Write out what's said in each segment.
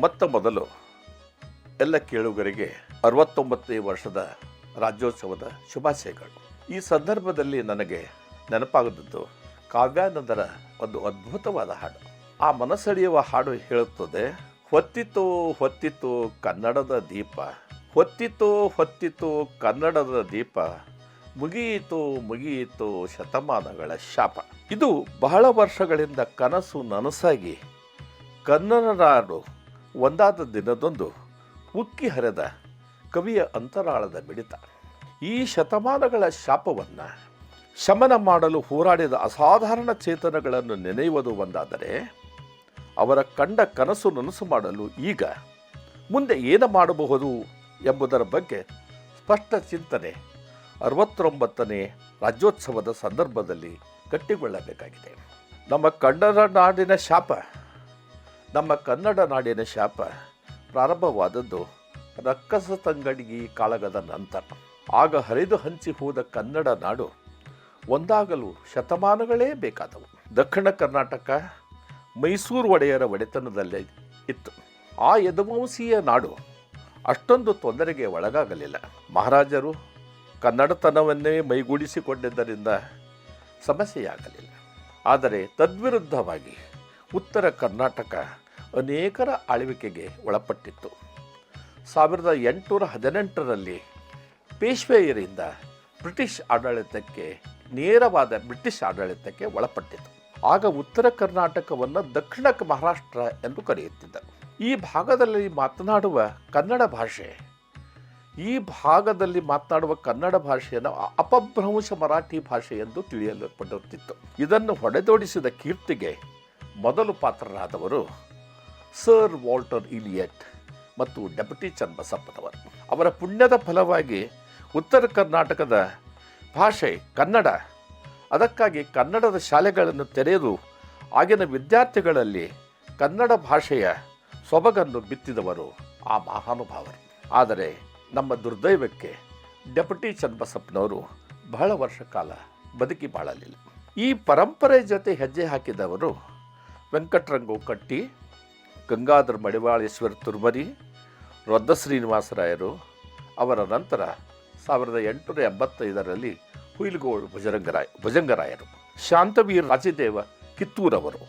ಮೊತ್ತ ಮೊದಲು ಎಲ್ಲ ಕೇಳುಗರಿಗೆ 69ನೇ ವರ್ಷದ ರಾಜ್ಯೋತ್ಸವದ ಶುಭಾಶಯಗಳು. ಈ ಸಂದರ್ಭದಲ್ಲಿ ನನಗೆ ನೆನಪಾಗದ್ದು ಕಾವ್ಯಾನಂದರ ಒಂದು ಅದ್ಭುತವಾದ ಹಾಡು. ಆ ಮನಸೆಳೆಯುವ ಹಾಡು ಹೇಳುತ್ತದೆ, ಹೊತ್ತಿತು ಹೊತ್ತಿತು ಕನ್ನಡದ ದೀಪ, ಹೊತ್ತಿತು ಹೊತ್ತಿತು ಕನ್ನಡದ ದೀಪ, ಮುಗಿಯಿತು ಮುಗಿಯಿತು ಶತಮಾನಗಳ ಶಾಪ. ಇದು ಬಹಳ ವರ್ಷಗಳಿಂದ ಕನಸು ನನಸಾಗಿ ಕನ್ನಡ ನಾಡು ಒಂದಾದ ದಿನದೊಂದು ಉಕ್ಕಿ ಹರಿದ ಕವಿಯ ಅಂತರಾಳದ ಮಿಡಿತ. ಈ ಶತಮಾನಗಳ ಶಾಪವನ್ನು ಶಮನ ಮಾಡಲು ಹೋರಾಡಿದ ಅಸಾಧಾರಣ ಚೇತನಗಳನ್ನು ನೆನೆಯುವುದು ಒಂದಾದರೆ, ಅವರ ಕಂಡ ಕನಸು ನನಸು ಮಾಡಲು ಈಗ ಮುಂದೆ ಏನು ಮಾಡಬಹುದು ಎಂಬುದರ ಬಗ್ಗೆ ಸ್ಪಷ್ಟ ಚಿಂತನೆ 69ನೇ ರಾಜ್ಯೋತ್ಸವದ ಸಂದರ್ಭದಲ್ಲಿ ಗಟ್ಟಿಗೊಳ್ಳಬೇಕಾಗಿದೆ. ನಮ್ಮ ಕನ್ನಡ ನಾಡಿನ ಶಾಪ ಪ್ರಾರಂಭವಾದದ್ದು ರಕ್ಕಸ ತಂಗಡಿಗಿ ಕಾಳಗದ ನಂತರ. ಆಗ ಹರಿದು ಹಂಚಿ ಹೋದ ಕನ್ನಡ ನಾಡು ಒಂದಾಗಲು ಶತಮಾನಗಳೇ ಬೇಕಾದವು. ದಕ್ಷಿಣ ಕರ್ನಾಟಕ ಮೈಸೂರು ಒಡೆಯರ ಒಡೆತನದಲ್ಲೇ ಇತ್ತು. ಆ ಯದುವಂಶೀಯ ನಾಡು ಅಷ್ಟೊಂದು ತೊಂದರೆಗೆ ಒಳಗಾಗಲಿಲ್ಲ. ಮಹಾರಾಜರು ಕನ್ನಡತನವನ್ನೇ ಮೈಗೂಡಿಸಿಕೊಂಡಿದ್ದರಿಂದ ಸಮಸ್ಯೆಯಾಗಲಿಲ್ಲ. ಆದರೆ ತದ್ವಿರುದ್ಧವಾಗಿ ಉತ್ತರ ಕರ್ನಾಟಕ ಅನೇಕರ ಆಳ್ವಿಕೆಗೆ ಒಳಪಟ್ಟಿತ್ತು. 1818ರಲ್ಲಿ ಪೇಶ್ವೆಯರಿಂದ ನೇರವಾದ ಬ್ರಿಟಿಷ್ ಆಡಳಿತಕ್ಕೆ ಒಳಪಟ್ಟಿತು. ಆಗ ಉತ್ತರ ಕರ್ನಾಟಕವನ್ನು ದಕ್ಷಿಣ ಮಹಾರಾಷ್ಟ್ರ ಎಂದು ಕರೆಯುತ್ತಿದ್ದರು. ಈ ಭಾಗದಲ್ಲಿ ಮಾತನಾಡುವ ಕನ್ನಡ ಭಾಷೆಯನ್ನು ಅಪಭ್ರಂಶ ಮರಾಠಿ ಭಾಷೆ ಎಂದು ತಿಳಿಯಲ್ಪಡುತ್ತಿತ್ತು. ಇದನ್ನು ಹೊಡೆದೋಡಿಸಿದ ಕೀರ್ತಿಗೆ ಮೊದಲು ಪಾತ್ರರಾದವರು ಸರ್ ವಾಲ್ಟರ್ ಇಲಿಯಟ್ ಮತ್ತು ಡೆಪ್ಯುಟಿ ಚನ್ನಬಸಪ್ಪನವರು. ಅವರ ಪುಣ್ಯದ ಫಲವಾಗಿ ಉತ್ತರ ಕರ್ನಾಟಕದ ಭಾಷೆ ಕನ್ನಡ. ಅದಕ್ಕಾಗಿ ಕನ್ನಡದ ಶಾಲೆಗಳನ್ನು ತೆರೆದು ಆಗಿನ ವಿದ್ಯಾರ್ಥಿಗಳಲ್ಲಿ ಕನ್ನಡ ಭಾಷೆಯ ಸೊಬಗನ್ನು ಬಿತ್ತಿದವರು ಆ ಮಹಾನುಭಾವರು. ಆದರೆ ನಮ್ಮ ದುರ್ದೈವಕ್ಕೆ ಡೆಪ್ಯುಟಿ ಚನ್ನಬಸಪ್ಪನವರು ಬಹಳ ವರ್ಷ ಕಾಲ ಬದುಕಿ ಬಾಳಲಿಲ್ಲ. ಈ ಪರಂಪರೆ ಜೊತೆ ಹೆಜ್ಜೆ ಹಾಕಿದವರು ವೆಂಕಟರಂಗು ಕಟ್ಟಿ, ಗಂಗಾಧರ ಮಡಿವಾಳೇಶ್ವರ ತುರ್ಮರಿ, ರೊದ್ದ ಶ್ರೀನಿವಾಸರಾಯರು. ಅವರ ನಂತರ 1885ರಲ್ಲಿ ಹುಯಿಲಗೋಡು ಭುಜಂಗರಾಯರು, ಶಾಂತವೀರ ರಾಜದೇವ ಕಿತ್ತೂರವರು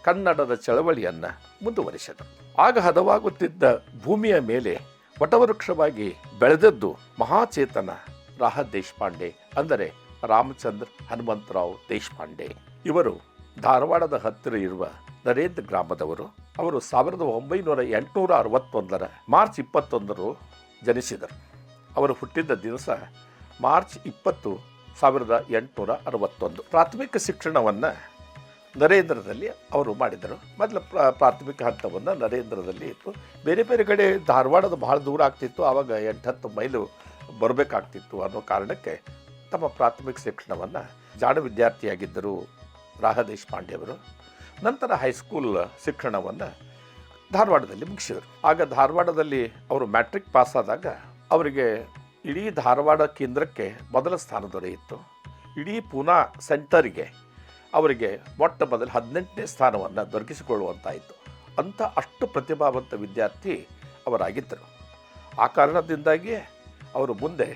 ಕನ್ನಡದ ಚಳವಳಿಯನ್ನು ಮುಂದುವರಿಸಿದರು. ಆಗ ಹದವಾಗುತ್ತಿದ್ದ ಭೂಮಿಯ ಮೇಲೆ ವಟವೃಕ್ಷವಾಗಿ ಬೆಳೆದದ್ದು ಮಹಾಚೇತನ ರಾಹ ದೇಶಪಾಂಡೆ, ಅಂದರೆ ರಾಮಚಂದ್ರ ಹನುಮಂತರಾವ್ ದೇಶಪಾಂಡೆ. ಇವರು ಧಾರವಾಡದ ಹತ್ತಿರ ಇರುವ ನರೇಂದ್ರ ಗ್ರಾಮದವರು. ಅವರು 1861 ಮಾರ್ಚ್ 21 ಜನಿಸಿದರು. ಅವರು ಹುಟ್ಟಿದ ದಿವಸ ಮಾರ್ಚ್ 20, 1861. ಪ್ರಾಥಮಿಕ ಶಿಕ್ಷಣವನ್ನು ನರೇಂದ್ರದಲ್ಲಿ ಅವರು ಮಾಡಿದರು. ಮೊದಲ ಪ್ರಾಥಮಿಕ ಹಂತವನ್ನು ನರೇಂದ್ರದಲ್ಲಿ ಇತ್ತು. ಬೇರೆ ಬೇರೆ ಕಡೆ ಧಾರವಾಡದ ಬಹಳ ದೂರ ಆಗ್ತಿತ್ತು. ಆವಾಗ 8-10 ಮೈಲು ಬರಬೇಕಾಗ್ತಿತ್ತು ಅನ್ನೋ ಕಾರಣಕ್ಕೆ ತಮ್ಮ ಪ್ರಾಥಮಿಕ ಶಿಕ್ಷಣವನ್ನು ಜಾಣ ವಿದ್ಯಾರ್ಥಿಯಾಗಿದ್ದರು ರಾಹ ದೇಶಪಾಂಡೆಯವರು. ನಂತರ ಹೈಸ್ಕೂಲ್ ಶಿಕ್ಷಣವನ್ನು ಧಾರವಾಡದಲ್ಲಿ ಮುಗಿಸಿದರು. ಆಗ ಧಾರವಾಡದಲ್ಲಿ ಅವರು ಮ್ಯಾಟ್ರಿಕ್ ಪಾಸಾದಾಗ ಅವರಿಗೆ ಇಡೀ ಧಾರವಾಡ ಕೇಂದ್ರಕ್ಕೆ ಮೊದಲ ಸ್ಥಾನ ದೊರೆಯಿತು. ಇಡೀ ಪೂನಾ ಸೆಂಟರಿಗೆ ಅವರಿಗೆ ಮೊಟ್ಟ ಮೊದಲು 18ನೇ ಸ್ಥಾನವನ್ನು ದೊರಕಿಸಿಕೊಳ್ಳುವಂತಾಯಿತು. ಅಷ್ಟು ಪ್ರತಿಭಾವಂತ ವಿದ್ಯಾರ್ಥಿ ಅವರಾಗಿದ್ದರು. ಆ ಕಾರಣದಿಂದಾಗಿಯೇ ಅವರು ಮುಂದೆ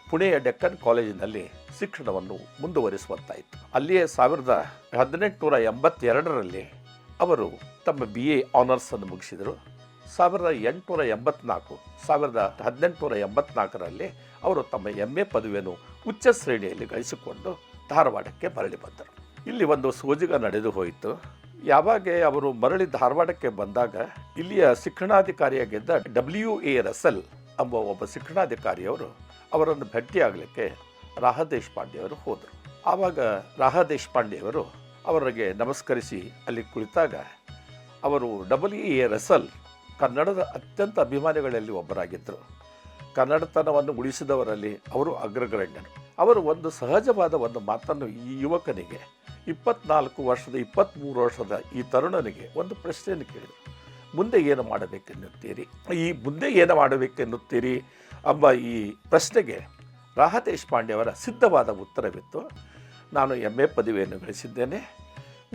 ಪುಣೆಯ ಡೆಕ್ಕನ್ ಕಾಲೇಜಿನಲ್ಲಿ ಶಿಕ್ಷಣವನ್ನು ಮುಂದುವರಿಸುವಂತಾಯಿತು. ಅಲ್ಲಿಯೇ 1882ರಲ್ಲಿ ಅವರು ತಮ್ಮ BA ಆನರ್ಸನ್ನು ಮುಗಿಸಿದರು. 1884ರಲ್ಲಿ ಅವರು ತಮ್ಮ MA ಪದವಿಯನ್ನು ಉಚ್ಚ ಶ್ರೇಣಿಯಲ್ಲಿ ಗಳಿಸಿಕೊಂಡು ಧಾರವಾಡಕ್ಕೆ ಮರಳಿ ಬಂದರು. ಇಲ್ಲಿ ಒಂದು ಸೋಜಿಗ ನಡೆದು ಹೋಯಿತು. ಯಾವಾಗ ಅವರು ಮರಳಿ ಧಾರವಾಡಕ್ಕೆ ಬಂದಾಗ ಇಲ್ಲಿಯ ಶಿಕ್ಷಣಾಧಿಕಾರಿಯಾಗಿದ್ದ WA ರಸಲ್ ಎಂಬ ಒಬ್ಬ ಶಿಕ್ಷಣಾಧಿಕಾರಿಯವರು ಅವರನ್ನು ಭೇಟಿಯಾಗಲಿಕ್ಕೆ ರಾಹ ದೇಶಪಾಂಡೆಯವರು ಹೋದರು. ಆವಾಗ ರಾಹ ದೇಶಪಾಂಡೆಯವರು ಅವರಿಗೆ ನಮಸ್ಕರಿಸಿ ಅಲ್ಲಿ ಕುಳಿತಾಗ ಅವರು WA ರಸಲ್ ಕನ್ನಡದ ಅತ್ಯಂತ ಅಭಿಮಾನಿಗಳಲ್ಲಿ ಒಬ್ಬರಾಗಿದ್ದರು. ಕನ್ನಡತನವನ್ನು ಉಳಿಸಿದವರಲ್ಲಿ ಅವರು ಅಗ್ರಗಣ್ಯರು. ಅವರು ಒಂದು ಸಹಜವಾದ ಒಂದು ಮಾತನ್ನು ಈ ಯುವಕನಿಗೆ 23 ವರ್ಷದ ಈ ತರುಣನಿಗೆ ಒಂದು ಪ್ರಶ್ನೆಯನ್ನು ಕೇಳಿದರು. ಮುಂದೆ ಏನು ಮಾಡಬೇಕೆನ್ನುತ್ತೀರಿ ಎಂಬ ಈ ಪ್ರಶ್ನೆಗೆ ರಾಹ ದೇಶಪಾಂಡೆಯವರ ಸಿದ್ಧವಾದ ಉತ್ತರವಿತ್ತು. ನಾನು MA ಪದವಿಯನ್ನು ಗಳಿಸಿದ್ದೇನೆ.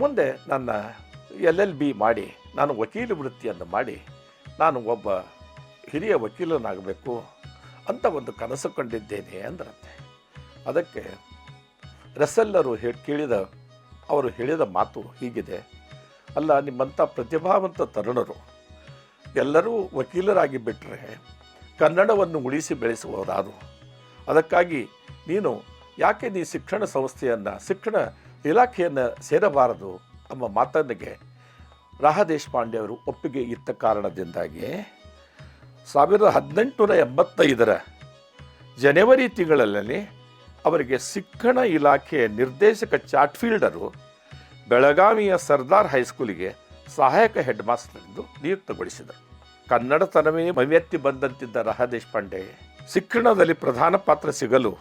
ಮುಂದೆ ನನ್ನ LLB ಮಾಡಿ ನಾನು ವಕೀಲ ವೃತ್ತಿಯನ್ನು ಮಾಡಿ ನಾನು ಒಬ್ಬ ಹಿರಿಯ ವಕೀಲನಾಗಬೇಕು ಅಂತ ಒಂದು ಕನಸು ಕಂಡಿದ್ದೇನೆ ಅಂದ್ರಂತೆ. ಅದಕ್ಕೆ ರಸೆಲ್ಲರು ಅವರು ಹೇಳಿದ ಮಾತು ಹೀಗಿದೆ, ಅಲ್ಲ, ನಿಮ್ಮಂಥ ಪ್ರತಿಭಾವಂತ ತರುಣರು ಎಲ್ಲರೂ ವಕೀಲರಾಗಿ ಬಿಟ್ಟರೆ ಕನ್ನಡವನ್ನು ಉಳಿಸಿ ಬೆಳೆಸುವವರಾರು. ಅದಕ್ಕಾಗಿ ಯಾಕೆ ನೀ ಶಿಕ್ಷಣ ಇಲಾಖೆಯನ್ನು ಸೇರಬಾರದು ಎಂಬ ಮಾತನಿಗೆ ರಾ ದೇಶಪಾಂಡೆ ಅವರು ಒಪ್ಪಿಗೆ ಇತ್ತ ಕಾರಣದಿಂದಾಗಿ 1885 ಜನವರಿ ತಿಂಗಳಲ್ಲಿ ಅವರಿಗೆ ಶಿಕ್ಷಣ ಇಲಾಖೆಯ ನಿರ್ದೇಶಕ ಚಾಟ್ಫೀಲ್ಡರು ಬೆಳಗಾವಿಯ ಸರ್ದಾರ್ ಹೈಸ್ಕೂಲಿಗೆ ಸಹಾಯಕ ಹೆಡ್ ಮಾಸ್ಟರ್ ಎಂದು ನಿಯುಕ್ತಗೊಳಿಸಿದರು. ಕನ್ನಡತನವೇ ಮೈವೆತ್ತಿ ಬಂದಂತಿದ್ದ ರಾ ದೇಶಪಾಂಡೆ ಶಿಕ್ಷಣದಲ್ಲಿ ಪ್ರಧಾನ ಪಾತ್ರ ಸಿಗಲು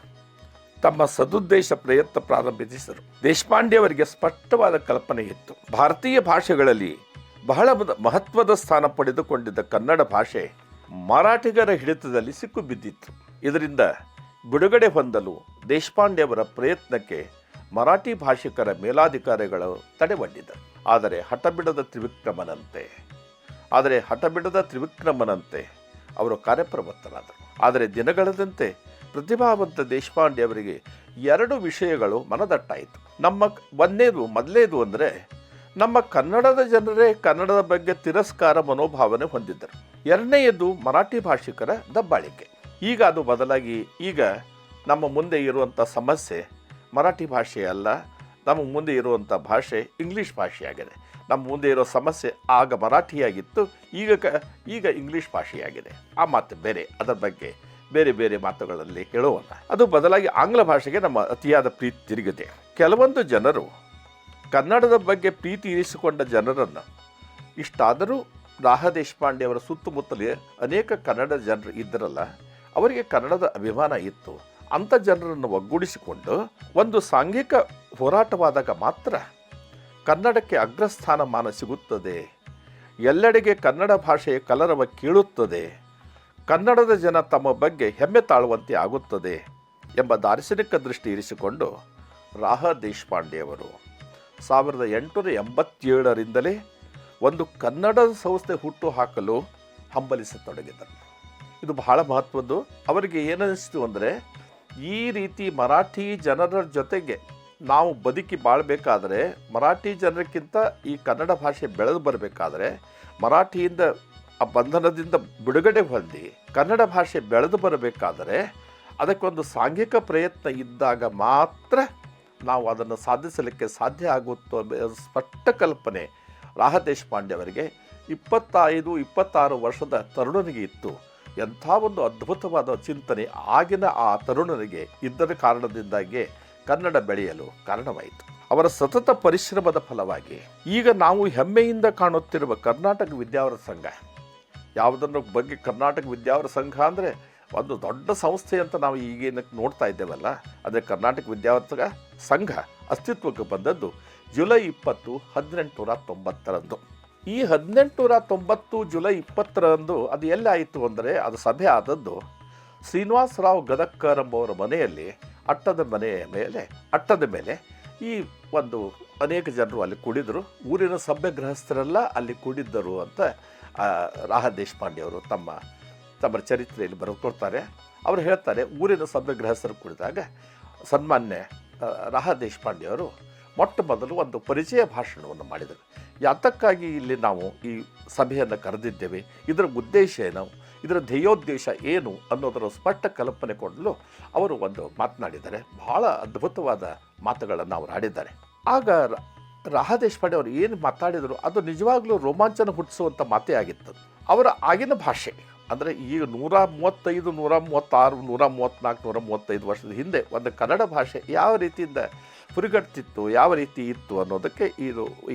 ತಮ್ಮ ಸದುದ್ದೇಶ ಪ್ರಯತ್ನ ಪ್ರಾರಂಭಿಸಿದರು. ದೇಶಪಾಂಡೆ ಅವರಿಗೆ ಸ್ಪಷ್ಟವಾದ ಕಲ್ಪನೆ ಇತ್ತು. ಭಾರತೀಯ ಭಾಷೆಗಳಲ್ಲಿ ಬಹಳ ಮಹತ್ವದ ಸ್ಥಾನ ಪಡೆದುಕೊಂಡಿದ್ದ ಕನ್ನಡ ಭಾಷೆ ಮರಾಠಿಗರ ಹಿಡಿತದಲ್ಲಿ ಸಿಕ್ಕು ಇದರಿಂದ ಬಿಡುಗಡೆ ಹೊಂದಲು ದೇಶಪಾಂಡೆ ಅವರ ಪ್ರಯತ್ನಕ್ಕೆ ಮರಾಠಿ ಭಾಷಿಕರ ಮೇಲಾಧಿಕಾರಿಗಳು ತಡೆಬಡ್ಡಿದರು. ಆದರೆ ಹಠಬಿಡದ ತ್ರಿವಿಕ್ರಮನಂತೆ ಅವರು ಕಾರ್ಯಪ್ರವೃತ್ತರಾದರು. ಆದರೆ ದಿನಗಳದಂತೆ ಪ್ರತಿಭಾವಂತ ದೇಶಪಾಂಡೆ ಅವರಿಗೆ 2 ವಿಷಯಗಳು ಮನದಟ್ಟಾಯಿತು. ಮೊದಲನೇದು ಅಂದರೆ ನಮ್ಮ ಕನ್ನಡದ ಜನರೇ ಕನ್ನಡದ ಬಗ್ಗೆ ತಿರಸ್ಕಾರ ಮನೋಭಾವನೆ ಹೊಂದಿದ್ದರು. ಎರಡನೆಯದು ಮರಾಠಿ ಭಾಷಿಕರ ದಬ್ಬಾಳಿಕೆ. ಈಗ ಅದು ಬದಲಾಗಿ ಈಗ ನಮ್ಮ ಮುಂದೆ ಇರುವಂಥ ಸಮಸ್ಯೆ ಮರಾಠಿ ಭಾಷೆ ಅಲ್ಲ, ನಮ್ಮ ಮುಂದೆ ಇರುವಂಥ ಭಾಷೆ ಇಂಗ್ಲೀಷ್ ಭಾಷೆಯಾಗಿದೆ. ನಮ್ಮ ಮುಂದೆ ಇರೋ ಸಮಸ್ಯೆ ಆಗ ಮರಾಠಿಯಾಗಿತ್ತು, ಈಗ ಇಂಗ್ಲೀಷ್ ಭಾಷೆಯಾಗಿದೆ. ಆ ಮಾತು ಬೇರೆ, ಅದರ ಬಗ್ಗೆ ಬೇರೆ ಮಾತುಗಳಲ್ಲಿ ಹೇಳುವಲ್ಲ. ಅದು ಬದಲಾಗಿ ಆಂಗ್ಲ ಭಾಷೆಗೆ ನಮ್ಮ ಅತಿಯಾದ ಪ್ರೀತಿ ತಿರುಗಿದೆ. ಕೆಲವೊಂದು ಜನರು ಕನ್ನಡದ ಬಗ್ಗೆ ಪ್ರೀತಿ ಇರಿಸಿಕೊಂಡ ಜನರನ್ನು ಇಷ್ಟಾದರೂ ರಾ ದೇಶಪಾಂಡೆ ಅವರ ಸುತ್ತಮುತ್ತಲೇ ಅನೇಕ ಕನ್ನಡ ಜನರು ಇದ್ದರಲ್ಲ, ಅವರಿಗೆ ಕನ್ನಡದ ಅಭಿಮಾನ ಇತ್ತು. ಅಂಥ ಜನರನ್ನು ಒಗ್ಗೂಡಿಸಿಕೊಂಡು ಒಂದು ಸಾಂಘಿಕ ಹೋರಾಟವಾದಾಗ ಮಾತ್ರ ಕನ್ನಡಕ್ಕೆ ಅಗ್ರಸ್ಥಾನಮಾನ ಸಿಗುತ್ತದೆ, ಎಲ್ಲೆಡೆಗೆ ಕನ್ನಡ ಭಾಷೆಯ ಕಲರವ ಕೇಳುತ್ತದೆ, ಕನ್ನಡದ ಜನ ತಮ್ಮ ಬಗ್ಗೆ ಹೆಮ್ಮೆ ತಾಳುವಂತೆ ಆಗುತ್ತದೆ ಎಂಬ ದಾರ್ಶನಿಕ ದೃಷ್ಟಿ ಇರಿಸಿಕೊಂಡು ರಾ ದೇಶಪಾಂಡೆಯವರು 1887ರಿಂದಲೇ ಒಂದು ಕನ್ನಡದ ಸಂಸ್ಥೆ ಹುಟ್ಟು ಹಾಕಲು ಹಂಬಲಿಸತೊಡಗಿದರು. ಇದು ಬಹಳ ಮಹತ್ವದ್ದು. ಅವರಿಗೆ ಏನನ್ನಿಸ್ತು ಅಂದರೆ, ಈ ರೀತಿ ಮರಾಠಿ ಜನರ ಜೊತೆಗೆ ನಾವು ಬದುಕಿ ಬಾಳಬೇಕಾದ್ರೆ, ಮರಾಠಿ ಜನರಿಗಿಂತ ಈ ಕನ್ನಡ ಭಾಷೆ ಬೆಳೆದು ಬರಬೇಕಾದ್ರೆ, ಮರಾಠಿಯಿಂದ ಆ ಬಂಧನದಿಂದ ಬಿಡುಗಡೆ ಹೊಂದಿ ಕನ್ನಡ ಭಾಷೆ ಬೆಳೆದು ಬರಬೇಕಾದರೆ ಅದಕ್ಕೊಂದು ಸಾಂಘಿಕ ಪ್ರಯತ್ನ ಇದ್ದಾಗ ಮಾತ್ರ ನಾವು ಅದನ್ನು ಸಾಧಿಸಲಿಕ್ಕೆ ಸಾಧ್ಯ ಆಗುತ್ತೋ ಸ್ಪಷ್ಟ ಕಲ್ಪನೆ ರಾ ದೇಶಪಾಂಡೆ ಅವರಿಗೆ 25-26 ವರ್ಷದ ತರುಣನಿಗೆ ಇತ್ತು. ಎಂಥ ಒಂದು ಅದ್ಭುತವಾದ ಚಿಂತನೆ ಆಗಿನ ಆ ತರುಣನಿಗೆ ಇದ್ದರ ಕಾರಣದಿಂದಾಗಿ ಕನ್ನಡ ಬೆಳೆಯಲು ಕಾರಣವಾಯಿತು. ಅವರ ಸತತ ಪರಿಶ್ರಮದ ಫಲವಾಗಿ ಈಗ ನಾವು ಹೆಮ್ಮೆಯಿಂದ ಕಾಣುತ್ತಿರುವ ಕರ್ನಾಟಕ ವಿದ್ಯಾವರ ಸಂಘ, ಯಾವುದನ್ನು ಬಗ್ಗೆ ಕರ್ನಾಟಕ ವಿದ್ಯಾವರ ಸಂಘ ಅಂದರೆ ಒಂದು ದೊಡ್ಡ ಸಂಸ್ಥೆ ಅಂತ ನಾವು ಈಗೇನು ನೋಡ್ತಾ ಇದ್ದೇವಲ್ಲ, ಅಂದರೆ ಕರ್ನಾಟಕ ವಿದ್ಯಾವರ ಸಂಘ ಅಸ್ತಿತ್ವಕ್ಕೆ ಬಂದದ್ದು ಜುಲೈ 20, 1890ರಂದು. ಈ 1890 ಜುಲೈ 20ರಂದು ಅದು ಎಲ್ಲಿ ಆಯಿತು ಅಂದರೆ, ಅದು ಸಭೆ ಆದದ್ದು ಶ್ರೀನಿವಾಸರಾವ್ ಗದಕ್ಕರ್ ಎಂಬವರ ಮನೆಯಲ್ಲಿ ಅಟ್ಟದ ಮೇಲೆ ಈ ಒಂದು ಅನೇಕ ಜನರು ಅಲ್ಲಿ ಕೂಡಿದರು. ಊರಿನ ಸಭ್ಯ ಗೃಹಸ್ಥರೆಲ್ಲ ಅಲ್ಲಿ ಕೂಡಿದ್ದರು ಅಂತ ರಾ ದೇಶಪಾಂಡೆ ಅವರು ತಮ್ಮ ಚರಿತ್ರೆಯಲ್ಲಿ ಬರೆದುಕೊಡ್ತಾರೆ. ಅವರು ಹೇಳ್ತಾರೆ, ಊರಿನ ಸಭ್ಯ ಗೃಹಸ್ಥರು ಕೂಡಿದಾಗ ಸನ್ಮಾನ್ಯ ರಾ ದೇಶಪಾಂಡೆ ಅವರು ಮೊಟ್ಟ ಮೊದಲು ಒಂದು ಪರಿಚಯ ಭಾಷಣವನ್ನು ಮಾಡಿದರು. ಯಾತಕ್ಕಾಗಿ ಇಲ್ಲಿ ನಾವು ಈ ಸಭೆಯನ್ನು ಕರೆದಿದ್ದೇವೆ, ಇದರ ಉದ್ದೇಶ ಏನು, ಇದರ ಧ್ಯೇಯೋದ್ದೇಶ ಏನು ಅನ್ನೋದರ ಸ್ಪಷ್ಟ ಕಲ್ಪನೆ ಕೊಡಲು ಅವರು ಒಂದು ಮಾತನಾಡಿದ್ದಾರೆ. ಬಹಳ ಅದ್ಭುತವಾದ ಮಾತುಗಳನ್ನು ಅವರು ಆಡಿದ್ದಾರೆ. ಆಗ ರಾ ದೇಶಪಾಂಡೆ ಅವರು ಏನು ಮಾತಾಡಿದರು ಅದು ನಿಜವಾಗ್ಲೂ ರೋಮಾಂಚನ ಹುಟ್ಟಿಸುವಂಥ ಮಾತೇ ಆಗಿತ್ತು. ಅವರ ಆಗಿನ ಭಾಷೆ ಅಂದರೆ ಈಗ 135, 136, 134, 135 ವರ್ಷದ ಹಿಂದೆ ಒಂದು ಕನ್ನಡ ಭಾಷೆ ಯಾವ ರೀತಿಯಿಂದ ಪುರಿಗಟ್ತಿತ್ತು, ಯಾವ ರೀತಿ ಇತ್ತು ಅನ್ನೋದಕ್ಕೆ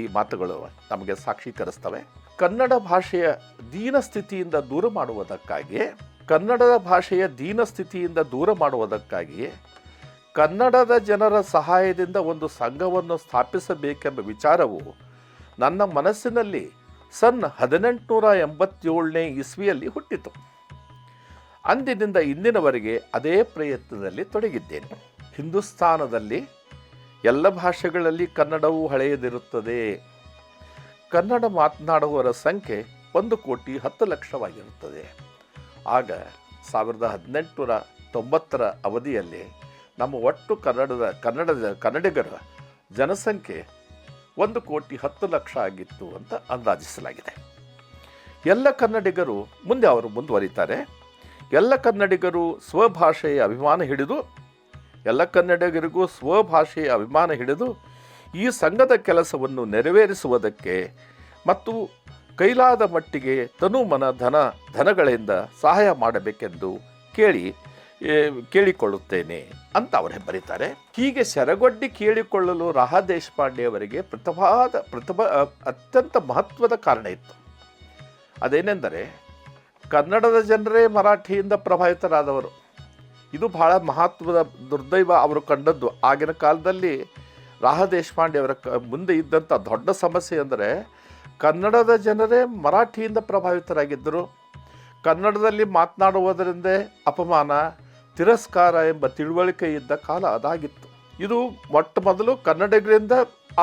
ಈ ಮಾತುಗಳು ನಮಗೆ ಸಾಕ್ಷೀಕರಿಸ್ತವೆ. ಕನ್ನಡ ಭಾಷೆಯ ದೀನಸ್ಥಿತಿಯಿಂದ ದೂರ ಮಾಡುವುದಕ್ಕಾಗಿ ಕನ್ನಡದ ಜನರ ಸಹಾಯದಿಂದ ಒಂದು ಸಂಘವನ್ನು ಸ್ಥಾಪಿಸಬೇಕೆಂಬ ವಿಚಾರವು ನನ್ನ ಮನಸ್ಸಿನಲ್ಲಿ 1887ನೇ ಇಸ್ವಿಯಲ್ಲಿ ಹುಟ್ಟಿತು. ಅಂದಿನಿಂದ ಇಂದಿನವರೆಗೆ ಅದೇ ಪ್ರಯತ್ನದಲ್ಲಿ ತೊಡಗಿದ್ದೇನೆ. ಹಿಂದೂಸ್ತಾನದಲ್ಲಿ ಎಲ್ಲ ಭಾಷೆಗಳಲ್ಲಿ ಕನ್ನಡವೂ ಹಳೆಯದಿರುತ್ತದೆ. ಕನ್ನಡ ಮಾತನಾಡುವವರ ಸಂಖ್ಯೆ 1,10,00,000 ಆಗ 1890 ಅವಧಿಯಲ್ಲಿ ನಮ್ಮ ಒಟ್ಟು ಕನ್ನಡಿಗರ ಜನಸಂಖ್ಯೆ 1,10,00,000 ಆಗಿತ್ತು ಅಂತ ಅಂದಾಜಿಸಲಾಗಿದೆ. ಎಲ್ಲ ಕನ್ನಡಿಗರು ಮುಂದೆ ಅವರು ಮುಂದುವರಿತಾರೆ. ಎಲ್ಲ ಕನ್ನಡಿಗರು ಸ್ವಭಾಷೆಯ ಅಭಿಮಾನ ಹಿಡಿದು ಈ ಸಂಘದ ಕೆಲಸವನ್ನು ನೆರವೇರಿಸುವುದಕ್ಕೆ ಮತ್ತು ಕೈಲಾದ ಮಟ್ಟಿಗೆ ತನು ಮನ ಧನಗಳಿಂದ ಸಹಾಯ ಮಾಡಬೇಕೆಂದು ಕೇಳಿಕೊಳ್ಳುತ್ತೇನೆ ಅಂತ ಅವರೇ ಬರೀತಾರೆ. ಹೀಗೆ ಸೆರಗೊಡ್ಡಿ ಕೇಳಿಕೊಳ್ಳಲು ರಾ ದೇಶಪಾಂಡೆ ಅವರಿಗೆ ಅತ್ಯಂತ ಮಹತ್ವದ ಕಾರಣ ಇತ್ತು. ಅದೇನೆಂದರೆ ಕನ್ನಡದ ಜನರೇ ಮರಾಠಿಯಿಂದ ಪ್ರಭಾವಿತರಾದವರು. ಇದು ಬಹಳ ಮಹತ್ವದ ದುರ್ದೈವ ಅವರು ಕಂಡದ್ದು. ಆಗಿನ ಕಾಲದಲ್ಲಿ ರಾ ದೇಶಪಾಂಡೆ ಅವರ ಮುಂದೆ ಇದ್ದಂಥ ದೊಡ್ಡ ಸಮಸ್ಯೆ ಅಂದರೆ ಕನ್ನಡದ ಜನರೇ ಮರಾಠಿಯಿಂದ ಪ್ರಭಾವಿತರಾಗಿದ್ದರು. ಕನ್ನಡದಲ್ಲಿ ಮಾತನಾಡುವುದರಿಂದ ಅಪಮಾನ, ತಿರಸ್ಕಾರ ಎಂಬ ತಿಳುವಳಿಕೆ ಇದ್ದ ಕಾಲ ಅದಾಗಿತ್ತು. ಇದು ಮೊಟ್ಟ ಮೊದಲು ಕನ್ನಡಿಗರಿಂದ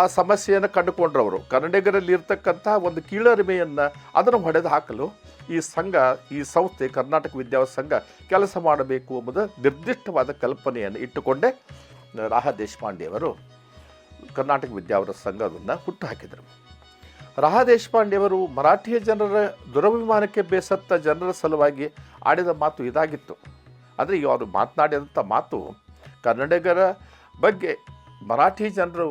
ಆ ಸಮಸ್ಯೆಯನ್ನು ಕಂಡುಕೊಂಡ್ರವರು. ಕನ್ನಡಿಗರಲ್ಲಿ ಇರ್ತಕ್ಕಂಥ ಒಂದು ಕೀಳರಿಮೆಯನ್ನು ಅದನ್ನು ಹೊಡೆದು ಹಾಕಲು ಈ ಸಂಸ್ಥೆ ಕರ್ನಾಟಕ ವಿದ್ಯಾವರ್ಧಕ ಸಂಘ ಕೆಲಸ ಮಾಡಬೇಕು ಎಂಬುದು ನಿರ್ದಿಷ್ಟವಾದ ಕಲ್ಪನೆಯನ್ನು ಇಟ್ಟುಕೊಂಡೇ ರಾ ದೇಶಪಾಂಡೆಯವರು ಕರ್ನಾಟಕ ವಿದ್ಯಾವರ್ಧಕ ಸಂಘವನ್ನು ಹುಟ್ಟುಹಾಕಿದರು. ರಾ ದೇಶಪಾಂಡೆಯವರು ಮರಾಠಿಯ ಜನರ ದುರಭಿಮಾನಕ್ಕೆ ಬೇಸತ್ತ ಜನರ ಸಲುವಾಗಿ ಆಡಿದ ಮಾತು ಇದಾಗಿತ್ತು. ಆದರೆ ಅವರು ಮಾತನಾಡಿದಂಥ ಮಾತು ಕನ್ನಡಿಗರ ಬಗ್ಗೆ ಮರಾಠಿ ಜನರು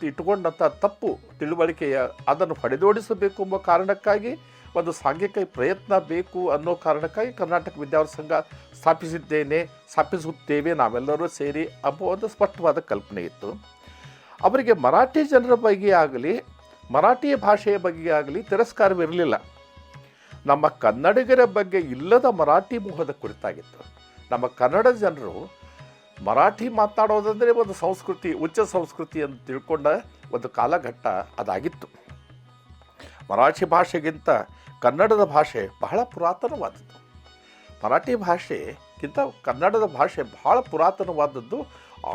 ಇಟ್ಟುಕೊಂಡಂಥ ತಪ್ಪು ತಿಳುವಳಿಕೆಯ ಅದನ್ನು ಹೊಡೆದೋಡಿಸಬೇಕು ಎಂಬ ಕಾರಣಕ್ಕಾಗಿ ಒಂದು ಸಾಂಘಿಕ ಪ್ರಯತ್ನ ಬೇಕು ಅನ್ನೋ ಕಾರಣಕ್ಕಾಗಿ ಕರ್ನಾಟಕ ವಿದ್ಯಾವರ್ಧಕ ಸಂಘ ಸ್ಥಾಪಿಸುತ್ತೇವೆ ನಾವೆಲ್ಲರೂ ಸೇರಿ ಎಂಬ ಒಂದು ಸ್ಪಷ್ಟವಾದ ಕಲ್ಪನೆ ಇತ್ತು. ಅವರಿಗೆ ಮರಾಠಿ ಜನರ ಬಗ್ಗೆ ಆಗಲಿ ಮರಾಠಿ ಭಾಷೆಯ ಬಗ್ಗೆ ಆಗಲಿ ತಿರಸ್ಕಾರವಿರಲಿಲ್ಲ. ನಮ್ಮ ಕನ್ನಡಿಗರ ಬಗ್ಗೆ ಇಲ್ಲದ ಮರಾಠಿ ಮೋಹದ ಕುರಿತಾಗಿತ್ತು. ನಮ್ಮ ಕನ್ನಡ ಜನರು ಮರಾಠಿ ಮಾತನಾಡೋದಂದರೆ ಒಂದು ಸಂಸ್ಕೃತಿ, ಉಚ್ಚ ಸಂಸ್ಕೃತಿ ಅಂತ ತಿಳ್ಕೊಂಡ ಒಂದು ಕಾಲಘಟ್ಟ ಅದಾಗಿತ್ತು. ಮರಾಠಿ ಭಾಷೆಗಿಂತ ಕನ್ನಡದ ಭಾಷೆ ಬಹಳ ಪುರಾತನವಾದದ್ದು. ಮರಾಠಿ ಭಾಷೆಗಿಂತ ಕನ್ನಡದ ಭಾಷೆ ಬಹಳ ಪುರಾತನವಾದದ್ದು.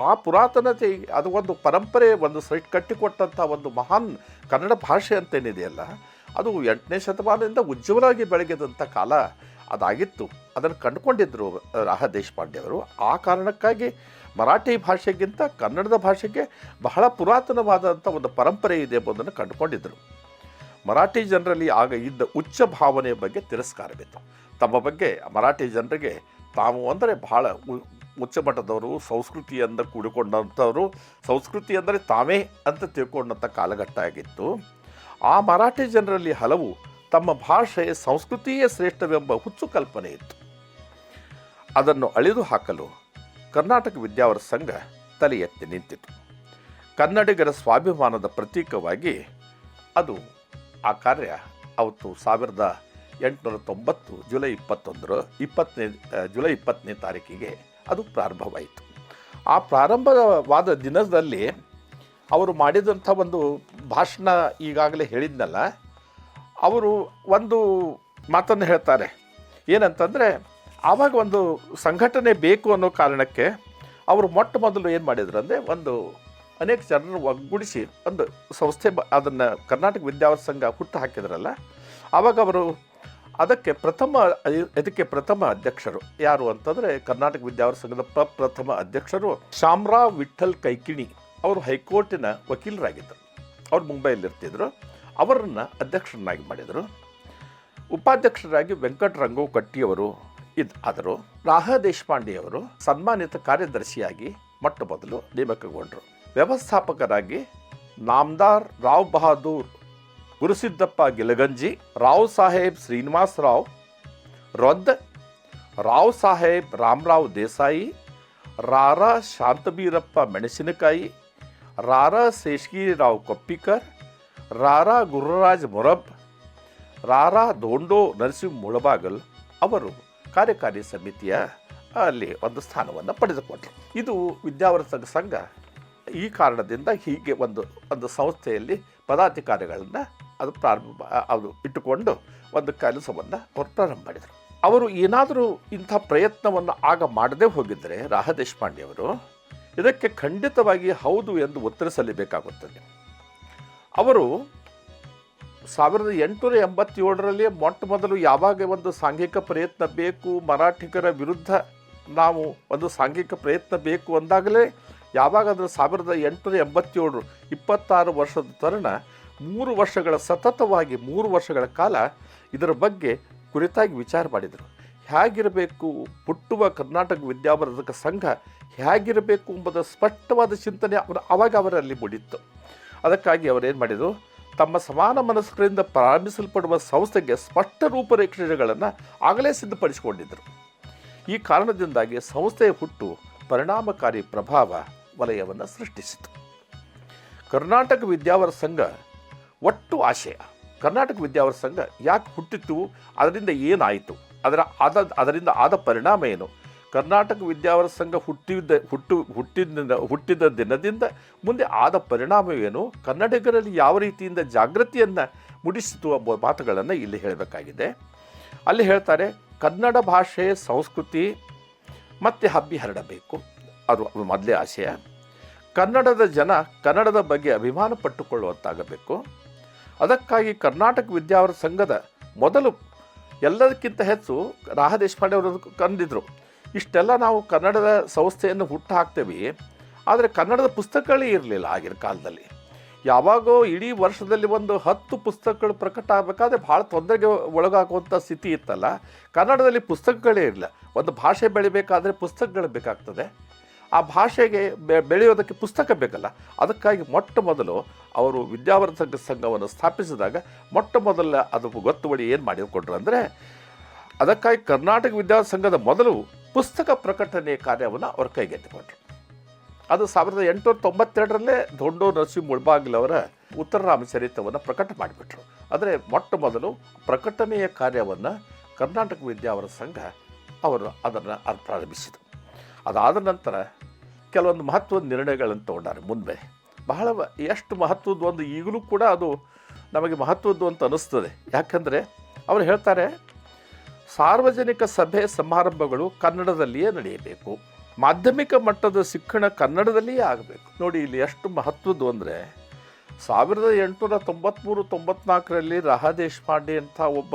ಆ ಪುರಾತನತೆ ಅದು ಒಂದು ಪರಂಪರೆ, ಒಂದು ಕಟ್ಟಿಕೊಟ್ಟಂಥ ಒಂದು ಮಹಾನ್ ಕನ್ನಡ ಭಾಷೆ ಅಂತೇನಿದೆಯಲ್ಲ, ಅದು 8ನೇ ಶತಮಾನದಿಂದ ಉಜ್ವಲವಾಗಿ ಬೆಳಗಿದಂಥ ಕಾಲ ಅದಾಗಿತ್ತು. ಅದನ್ನು ಕಂಡುಕೊಂಡಿದ್ದರು ರಾ ದೇಶಪಾಂಡೆಯವರು. ಆ ಕಾರಣಕ್ಕಾಗಿ ಮರಾಠಿ ಭಾಷೆಗಿಂತ ಕನ್ನಡದ ಭಾಷೆಗೆ ಬಹಳ ಪುರಾತನವಾದಂಥ ಒಂದು ಪರಂಪರೆ ಇದೆ ಎಂಬುದನ್ನು ಕಂಡುಕೊಂಡಿದ್ದರು. ಮರಾಠಿ ಜನರಲ್ಲಿ ಆಗ ಇದ್ದ ಉಚ್ಚ ಭಾವನೆಯ ಬಗ್ಗೆ ತಿರಸ್ಕಾರವಿತ್ತು. ತಮ್ಮ ಬಗ್ಗೆ ಮರಾಠಿ ಜನರಿಗೆ ತಾವು ಅಂದರೆ ಬಹಳ ಉಚ್ಚ ಮಟ್ಟದವರು, ಸಂಸ್ಕೃತಿಯಿಂದ ಕೂಡಿಕೊಂಡಂಥವರು, ಸಂಸ್ಕೃತಿ ಅಂದರೆ ತಾವೇ ಅಂತ ತಿಳ್ಕೊಂಡಂಥ ಕಾಲಘಟ್ಟ ಆಗಿತ್ತು. ಆ ಮರಾಠಿ ಜನರಲ್ಲಿ ಹಲವು ತಮ್ಮ ಭಾಷೆ ಸಂಸ್ಕೃತಿಯೇ ಶ್ರೇಷ್ಠವೆಂಬ ಹುಚ್ಚು ಕಲ್ಪನೆ ಇತ್ತು. ಅದನ್ನು ಅಳಿದು ಹಾಕಲು ಕರ್ನಾಟಕ ವಿದ್ಯಾವರ್ಧಕ ಸಂಘ ತಲೆ ಎತ್ತಿ ನಿಂತಿತು. ಕನ್ನಡಿಗರ ಸ್ವಾಭಿಮಾನದ ಪ್ರತೀಕವಾಗಿ ಅದು ಆ ಕಾರ್ಯ ಅವತ್ತು 1890 ಜುಲೈ 20ನೇ ತಾರೀಕಿಗೆ ಅದು ಪ್ರಾರಂಭವಾಯಿತು. ಆ ಪ್ರಾರಂಭವಾದ ದಿನದಲ್ಲಿ ಅವರು ಮಾಡಿದಂಥ ಒಂದು ಭಾಷಣ ಈಗಾಗಲೇ ಹೇಳಿದ್ನಲ್ಲ, ಅವರು ಒಂದು ಮಾತನ್ನು ಹೇಳ್ತಾರೆ. ಏನಂತಂದರೆ, ಆವಾಗ ಒಂದು ಸಂಘಟನೆ ಬೇಕು ಅನ್ನೋ ಕಾರಣಕ್ಕೆ ಅವರು ಮೊಟ್ಟ ಮೊದಲು ಏನು ಮಾಡಿದ್ರು ಅಂದರೆ, ಅನೇಕ ಜನರನ್ನು ಒಗ್ಗೂಡಿಸಿ ಒಂದು ಸಂಸ್ಥೆ ಅದನ್ನು ಕರ್ನಾಟಕ ವಿದ್ಯಾವರ್ಧಕ ಸಂಘ ಹುಟ್ಟು ಹಾಕಿದ್ರಲ್ಲ, ಆವಾಗ ಅವರು ಅದಕ್ಕೆ ಪ್ರಥಮ ಅಧ್ಯಕ್ಷರು ಯಾರು ಅಂತಂದರೆ, ಕರ್ನಾಟಕ ವಿದ್ಯಾವರ್ಧಕ ಸಂಘದ ಪ್ರಥಮ ಅಧ್ಯಕ್ಷರು ಶಾಮರಾವ್ ವಿಠ್ಠಲ್ ಕೈಕಿಣಿ. ಅವರು ಹೈಕೋರ್ಟಿನ ವಕೀಲರಾಗಿದ್ದರು. ಅವರು ಮುಂಬೈಯಲ್ಲಿರ್ತಿದ್ರು. ಅವರನ್ನು ಅಧ್ಯಕ್ಷರನ್ನಾಗಿ ಮಾಡಿದರು. ಉಪಾಧ್ಯಕ್ಷರಾಗಿ ವೆಂಕಟರಂಗೋ ಕಟ್ಟಿಯವರು ಆದರು. ರಾ ದೇಶಪಾಂಡೆಯವರು ಸನ್ಮಾನಿತ ಕಾರ್ಯದರ್ಶಿಯಾಗಿ ಮೊಟ್ಟ ಮೊದಲು ನೇಮಕಗೊಂಡರು. ವ್ಯವಸ್ಥಾಪಕರಾಗಿ ನಾಮದಾರ್ ರಾವ್ ಬಹಾದೂರ್ ಗುರುಸಿದ್ದಪ್ಪ ಗಿಲಗಂಜಿ, ರಾವ್ ಸಾಹೇಬ್ ಶ್ರೀನಿವಾಸರಾವ್ ರೊದ್, ರಾವ್ ಸಾಹೇಬ್ ರಾಮರಾವ್ ದೇಸಾಯಿ, ರಾರಾ ಶಾಂತಬೀರಪ್ಪ ಮೆಣಸಿನಕಾಯಿ, ರಾರಾ ಶೇಷಗಿರಿರಾವ್ ಕೊಪ್ಪಿಕರ್, ರಾರಾ ಗುರುರಾಜ್ ಮೊರಬ್, ರಾರಾ ದೋಂಡೋ ನರಸಿಂಹ ಮುಳಬಾಗಲ್ ಅವರು ಕಾರ್ಯಕಾರಿ ಸಮಿತಿಯ ಅಲ್ಲಿ ಒಂದು ಸ್ಥಾನವನ್ನು ಪಡೆದುಕೊಂಡರು. ಇದು ವಿದ್ಯಾವರ್ಧಕ ಸಂಘ ಈ ಕಾರಣದಿಂದ ಹೀಗೆ ಒಂದು ಸಂಸ್ಥೆಯಲ್ಲಿ ಪದಾಧಿಕಾರಿಗಳನ್ನು ಅದು ಇಟ್ಟುಕೊಂಡು ಒಂದು ಕೆಲಸವನ್ನು ಅವರು ಪ್ರಾರಂಭ ಮಾಡಿದರು. ಅವರು ಏನಾದರೂ ಇಂಥ ಪ್ರಯತ್ನವನ್ನು ಆಗ ಮಾಡದೇ ಹೋಗಿದ್ದರೆ ರಾ ದೇಶಪಾಂಡೆಯವರು ಇದಕ್ಕೆ ಖಂಡಿತವಾಗಿ ಹೌದು ಎಂದು ಉತ್ತರಿಸಲೇಬೇಕಾಗುತ್ತದೆ. ಅವರು 1887ರಲ್ಲಿ ಮೊಟ್ಟ ಮೊದಲು ಯಾವಾಗ ಒಂದು ಸಾಂಘಿಕ ಪ್ರಯತ್ನ ಬೇಕು, ಮರಾಠಿಗರ ವಿರುದ್ಧ ನಾವು ಒಂದು ಸಾಂಘಿಕ ಪ್ರಯತ್ನ ಬೇಕು ಅಂದಾಗಲೇ ಯಾವಾಗ ಅದರ 1887 26 ವರ್ಷದ ತರುಣ 3 ವರ್ಷಗಳ ಸತತವಾಗಿ 3 ವರ್ಷಗಳ ಕಾಲ ಇದರ ಬಗ್ಗೆ ಕುರಿತಾಗಿ ವಿಚಾರ ಮಾಡಿದರು. ಹೇಗಿರಬೇಕು ಹುಟ್ಟುವ ಕರ್ನಾಟಕ ವಿದ್ಯಾವರ್ಧಕ ಸಂಘ ಹೇಗಿರಬೇಕು ಎಂಬುದು ಸ್ಪಷ್ಟವಾದ ಚಿಂತನೆ ಆವಾಗ ಅವರಲ್ಲಿ ಮೂಡಿತ್ತು. ಅದಕ್ಕಾಗಿ ಅವರೇನು ಮಾಡಿದರು, ತಮ್ಮ ಸಮಾನ ಮನಸ್ಕರಿಂದ ಪ್ರಾರಂಭಿಸಲ್ಪಡುವ ಸಂಸ್ಥೆಗೆ ಸ್ಪಷ್ಟ ರೂಪರೇಖೆಗಳನ್ನು ಆಗಲೇ ಸಿದ್ಧಪಡಿಸಿಕೊಂಡಿದ್ದರು. ಈ ಕಾರಣದಿಂದಾಗಿ ಸಂಸ್ಥೆಯ ಹುಟ್ಟು ಪರಿಣಾಮಕಾರಿ ಪ್ರಭಾವ ವಲಯವನ್ನು ಸೃಷ್ಟಿಸಿತು. ಕರ್ನಾಟಕ ವಿದ್ಯಾವರ್ಧಕ ಸಂಘ ಒಟ್ಟು ಆಶಯ, ಕರ್ನಾಟಕ ವಿದ್ಯಾವರ್ಧಕ ಸಂಘ ಯಾಕೆ ಹುಟ್ಟಿತು, ಅದರಿಂದ ಏನಾಯಿತು, ಅದರಿಂದ ಆದ ಪರಿಣಾಮ ಏನು, ಕರ್ನಾಟಕ ವಿದ್ಯಾವರ್ಧಕ ಸಂಘ ಹುಟ್ಟಿದ ದಿನದಿಂದ ಮುಂದೆ ಆದ ಪರಿಣಾಮವೇನು, ಕನ್ನಡಿಗರಲ್ಲಿ ಯಾವ ರೀತಿಯಿಂದ ಜಾಗೃತಿಯನ್ನು ಮೂಡಿಸಿತು ಎಂಬ ಮಾತುಗಳನ್ನು ಇಲ್ಲಿ ಹೇಳಬೇಕಾಗಿದೆ. ಅಲ್ಲಿ ಹೇಳ್ತಾರೆ, ಕನ್ನಡ ಭಾಷೆ ಸಂಸ್ಕೃತಿ ಮತ್ತು ಹಬ್ಬಿ ಹರಡಬೇಕು, ಅದು ಮೊದಲೇ ಆಶಯ. ಕನ್ನಡದ ಜನ ಕನ್ನಡದ ಬಗ್ಗೆ ಅಭಿಮಾನ ಪಟ್ಟುಕೊಳ್ಳುವಂತಾಗಬೇಕು. ಅದಕ್ಕಾಗಿ ಕರ್ನಾಟಕ ವಿದ್ಯಾವರ್ಧಕ ಸಂಘದ ಮೊದಲು ಎಲ್ಲದಕ್ಕಿಂತ ಹೆಚ್ಚು ರಾ ದೇಶಪಾಂಡೆ ಅವರು ಕಂಡಿದ್ರು, ಇಷ್ಟೆಲ್ಲ ನಾವು ಕನ್ನಡದ ಸಂಸ್ಥೆಯನ್ನು ಹುಟ್ಟು ಹಾಕ್ತೇವೆ, ಆದರೆ ಕನ್ನಡದ ಪುಸ್ತಕಗಳೇ ಇರಲಿಲ್ಲ ಆಗಿನ ಕಾಲದಲ್ಲಿ. ಯಾವಾಗೋ ಇಡೀ ವರ್ಷದಲ್ಲಿ ಒಂದು 10 ಪುಸ್ತಕಗಳು ಪ್ರಕಟ ಆಗಬೇಕಾದ್ರೆ ಭಾಳ ತೊಂದರೆಗೆ ಒಳಗಾಗುವಂಥ ಸ್ಥಿತಿ ಇತ್ತಲ್ಲ. ಕನ್ನಡದಲ್ಲಿ ಪುಸ್ತಕಗಳೇ ಇರಲಿಲ್ಲ. ಒಂದು ಭಾಷೆ ಬೆಳಿಬೇಕಾದ್ರೆ ಪುಸ್ತಕಗಳು ಬೇಕಾಗ್ತದೆ, ಆ ಭಾಷೆಗೆ ಬೆಳೆಯೋದಕ್ಕೆ ಪುಸ್ತಕ ಬೇಕಲ್ಲ. ಅದಕ್ಕಾಗಿ ಮೊಟ್ಟ ಮೊದಲು ಅವರು ವಿದ್ಯಾವರ್ಧಕ ಸಂಘವನ್ನು ಸ್ಥಾಪಿಸಿದಾಗ ಮೊಟ್ಟ ಮೊದಲ ಅದು ಗೊತ್ತುವಳಿ ಏನು ಮಾಡಿಕೊಂಡ್ರು ಅಂದರೆ, ಅದಕ್ಕಾಗಿ ಕರ್ನಾಟಕ ವಿದ್ಯಾವರ್ಧಕ ಸಂಘದ ಮೊದಲು ಪುಸ್ತಕ ಪ್ರಕಟಣೆ ಕಾರ್ಯವನ್ನು ಅವರು ಕೈಗೆತ್ತಿಕೊಂಡ್ರು. ಅದು 1892ರಲ್ಲೇ ಧೊಂಡೋ ನರಸಿಂಹ ಮುಳ್ಬಾಗಿಲವರ ಉತ್ತರ ರಾಮಚರಿತವನ್ನು ಪ್ರಕಟ ಮಾಡಿಬಿಟ್ರು. ಆದರೆ ಮೊಟ್ಟ ಮೊದಲು ಪ್ರಕಟಣೆಯ ಕಾರ್ಯವನ್ನು ಕರ್ನಾಟಕ ವಿದ್ಯಾವರ್ಧಕ ಸಂಘ ಅದನ್ನು ಪ್ರಾರಂಭಿಸಿದರು. ಅದಾದ ನಂತರ ಕೆಲವೊಂದು ಮಹತ್ವದ ನಿರ್ಣಯಗಳನ್ನು ತಗೊಂಡಾರೆ. ಮುಂದೆ ಬಹಳ ಎಷ್ಟು ಮಹತ್ವದ್ದು ಒಂದು ಈಗಲೂ ಕೂಡ ಅದು ನಮಗೆ ಮಹತ್ವದ್ದು ಅಂತ ಅನ್ನಿಸ್ತದೆ. ಯಾಕಂದರೆ ಅವರು ಹೇಳ್ತಾರೆ, ಸಾರ್ವಜನಿಕ ಸಭೆ ಸಮಾರಂಭಗಳು ಕನ್ನಡದಲ್ಲಿಯೇ ನಡೆಯಬೇಕು, ಮಾಧ್ಯಮಿಕ ಮಟ್ಟದ ಶಿಕ್ಷಣ ಕನ್ನಡದಲ್ಲಿಯೇ ಆಗಬೇಕು. ನೋಡಿ ಇಲ್ಲಿ ಎಷ್ಟು ಮಹತ್ವದ್ದು ಅಂದರೆ, 1893-94ರಲ್ಲಿ ರಾ ದೇಶಪಾಂಡೆ ಅಂತ ಒಬ್ಬ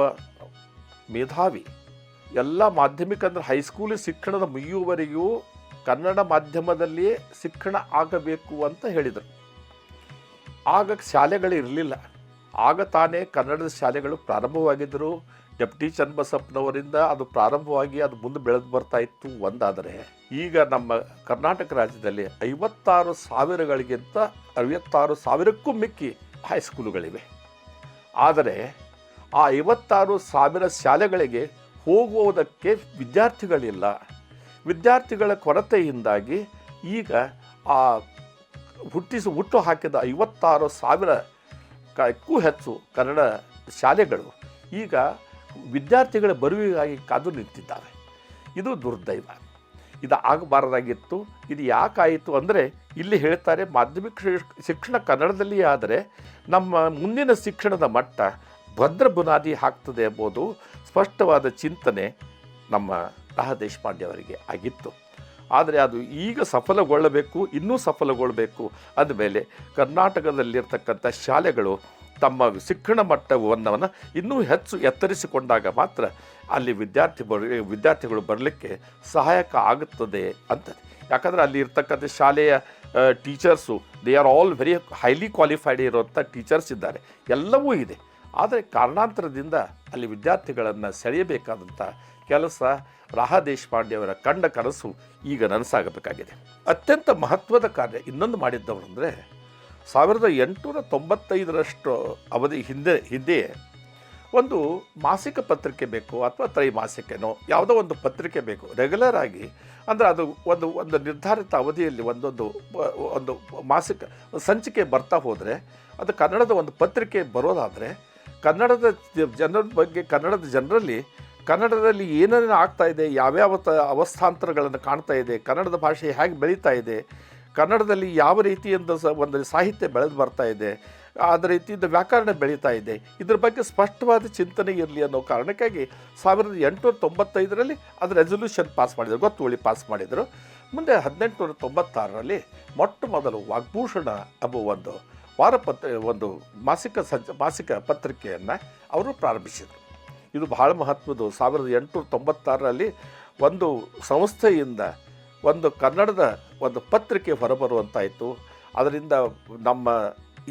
ಮೇಧಾವಿ ಎಲ್ಲ ಮಾಧ್ಯಮಿಕ ಅಂದರೆ ಹೈಸ್ಕೂಲ್ ಶಿಕ್ಷಣದ ಮುಗಿಯುವವರೆಗೂ ಕನ್ನಡ ಮಾಧ್ಯಮದಲ್ಲಿಯೇ ಶಿಕ್ಷಣ ಆಗಬೇಕು ಅಂತ ಹೇಳಿದರು. ಆಗ ಶಾಲೆಗಳಿರಲಿಲ್ಲ. ಆಗ ತಾನೇ ಕನ್ನಡದ ಶಾಲೆಗಳು ಪ್ರಾರಂಭವಾಗಿದ್ದರು. ಡೆಪ್ಟಿ ಚನ್ನಬಸಪ್ಪನವರಿಂದ ಅದು ಪ್ರಾರಂಭವಾಗಿ ಅದು ಮುಂದೆ ಬೆಳೆದು ಬರ್ತಾ ಇತ್ತು ಒಂದಾದರೆ, ಈಗ ನಮ್ಮ ಕರ್ನಾಟಕ ರಾಜ್ಯದಲ್ಲಿ 56,000ಕ್ಕೂ ಮಿಕ್ಕಿ ಹೈಸ್ಕೂಲುಗಳಿವೆ. ಆದರೆ ಆ 56,000 ಶಾಲೆಗಳಿಗೆ ಹೋಗುವುದಕ್ಕೆ ವಿದ್ಯಾರ್ಥಿಗಳಿಲ್ಲ. ವಿದ್ಯಾರ್ಥಿಗಳ ಕೊರತೆಯಿಂದಾಗಿ ಈಗ ಆ ಹುಟ್ಟು ಹಾಕಿದ 56,000ಕ್ಕೂ ಹೆಚ್ಚು ಕನ್ನಡ ಶಾಲೆಗಳು ಈಗ ವಿದ್ಯಾರ್ಥಿಗಳ ಬರುವಿಗಾಗಿ ಕಾದು ನಿಂತಿದ್ದಾವೆ. ಇದು ದುರ್ದೈವ. ಇದು ಆಗಬಾರ್ದಾಗಿತ್ತು. ಇದು ಯಾಕಾಯಿತು ಅಂದರೆ, ಇಲ್ಲಿ ಹೇಳ್ತಾರೆ, ಮಾಧ್ಯಮಿಕ ಶಿಕ್ಷಣ ಕನ್ನಡದಲ್ಲಿಯೇ ಆದರೆ ನಮ್ಮ ಮುಂದಿನ ಶಿಕ್ಷಣದ ಮಟ್ಟ ಭದ್ರ ಬುನಾದಿ ಹಾಕ್ತದೆ ಎಂಬುದು ಸ್ಪಷ್ಟವಾದ ಚಿಂತನೆ ನಮ್ಮ ರಾ ದೇಶಪಾಂಡೆ ಅವರಿಗೆ ಆಗಿತ್ತು. ಆದರೆ ಅದು ಈಗ ಸಫಲಗೊಳ್ಳಬೇಕು, ಇನ್ನೂ ಸಫಲಗೊಳ್ಳಬೇಕು ಅಂದಮೇಲೆ ಕರ್ನಾಟಕದಲ್ಲಿರ್ತಕ್ಕಂಥ ಶಾಲೆಗಳು ತಮ್ಮ ಶಿಕ್ಷಣ ಮಟ್ಟವನ್ನು ಇನ್ನೂ ಹೆಚ್ಚು ಎತ್ತರಿಸಿಕೊಂಡಾಗ ಮಾತ್ರ ಅಲ್ಲಿ ವಿದ್ಯಾರ್ಥಿಗಳು ಬರಲಿಕ್ಕೆ ಸಹಾಯಕ ಆಗುತ್ತದೆ ಅಂತದೆ. ಯಾಕಂದರೆ ಅಲ್ಲಿ ಇರ್ತಕ್ಕಂಥ ಶಾಲೆಯ teachers they are all very highly qualified ಇರುವಂಥ ಟೀಚರ್ಸ್ ಇದ್ದಾರೆ, ಎಲ್ಲವೂ ಇದೆ. ಆದರೆ ಕಾರಣಾಂತರದಿಂದ ಅಲ್ಲಿ ವಿದ್ಯಾರ್ಥಿಗಳನ್ನು ಸೆಳೆಯಬೇಕಾದಂಥ ಕೆಲಸ ರಾ ದೇಶಪಾಂಡೆಯವರ ಕಂಡ ಕನಸು ಈಗ ನನಸಾಗಬೇಕಾಗಿದೆ. ಅತ್ಯಂತ ಮಹತ್ವದ ಕಾರ್ಯ ಇನ್ನೊಂದು ಮಾಡಿದ್ದವರು ಅಂದರೆ, 1895ರಷ್ಟು ಅವಧಿ ಹಿಂದೆಯೇ ಒಂದು ಮಾಸಿಕ ಪತ್ರಿಕೆ ಬೇಕು, ಅಥವಾ ತ್ರೈಮಾಸಿಕೆನೋ ಯಾವುದೋ ಒಂದು ಪತ್ರಿಕೆ ಬೇಕು ರೆಗ್ಯುಲರ್ ಆಗಿ. ಅಂದರೆ ಅದು ಒಂದು ನಿರ್ಧಾರಿತ ಅವಧಿಯಲ್ಲಿ ಒಂದು ಮಾಸಿಕ ಸಂಚಿಕೆ ಬರ್ತಾ ಹೋದರೆ, ಅದು ಕನ್ನಡದ ಒಂದು ಪತ್ರಿಕೆ ಬರೋದಾದರೆ ಕನ್ನಡದ ಜನರ ಬಗ್ಗೆ, ಕನ್ನಡದ ಜನರಲ್ಲಿ ಕನ್ನಡದಲ್ಲಿ ಏನೇನು ಆಗ್ತಾ ಇದೆ, ಯಾವ್ಯಾವ ಅವಸ್ಥಾಂತರಗಳನ್ನು ಕಾಣ್ತಾ ಇದೆ, ಕನ್ನಡದ ಭಾಷೆ ಹೇಗೆ ಬೆಳೀತಾ ಇದೆ, ಕನ್ನಡದಲ್ಲಿ ಯಾವ ರೀತಿಯಿಂದ ಒಂದು ಸಾಹಿತ್ಯ ಬೆಳೆದು ಬರ್ತಾ ಇದೆ, ಅದೇ ರೀತಿಯಿಂದ ವ್ಯಾಕರಣ ಬೆಳೀತಾ ಇದೆ, ಇದ್ರ ಬಗ್ಗೆ ಸ್ಪಷ್ಟವಾದ ಚಿಂತನೆ ಇರಲಿ ಅನ್ನೋ ಕಾರಣಕ್ಕಾಗಿ 1895ರಲ್ಲಿ ಅದು ರೆಸೊಲ್ಯೂಷನ್ ಪಾಸ್ ಮಾಡಿದರು, ಗೊತ್ತುವಳಿ ಪಾಸ್ ಮಾಡಿದರು. ಮುಂದೆ 1896ರಲ್ಲಿ ಮೊಟ್ಟ ಮೊದಲು ವಾಗ್ಭೂಷಣ ಎಂಬ ಒಂದು ಒಂದು ಮಾಸಿಕ ಪತ್ರಿಕೆಯನ್ನು ಅವರು ಪ್ರಾರಂಭಿಸಿದರು. ಇದು ಬಹಳ ಮಹತ್ವದ್ದು. 1896ರಲ್ಲಿ ಒಂದು ಸಂಸ್ಥೆಯಿಂದ ಒಂದು ಕನ್ನಡದ ಒಂದು ಪತ್ರಿಕೆ ಹೊರಬರುವಂತಾಯಿತು. ಅದರಿಂದ ನಮ್ಮ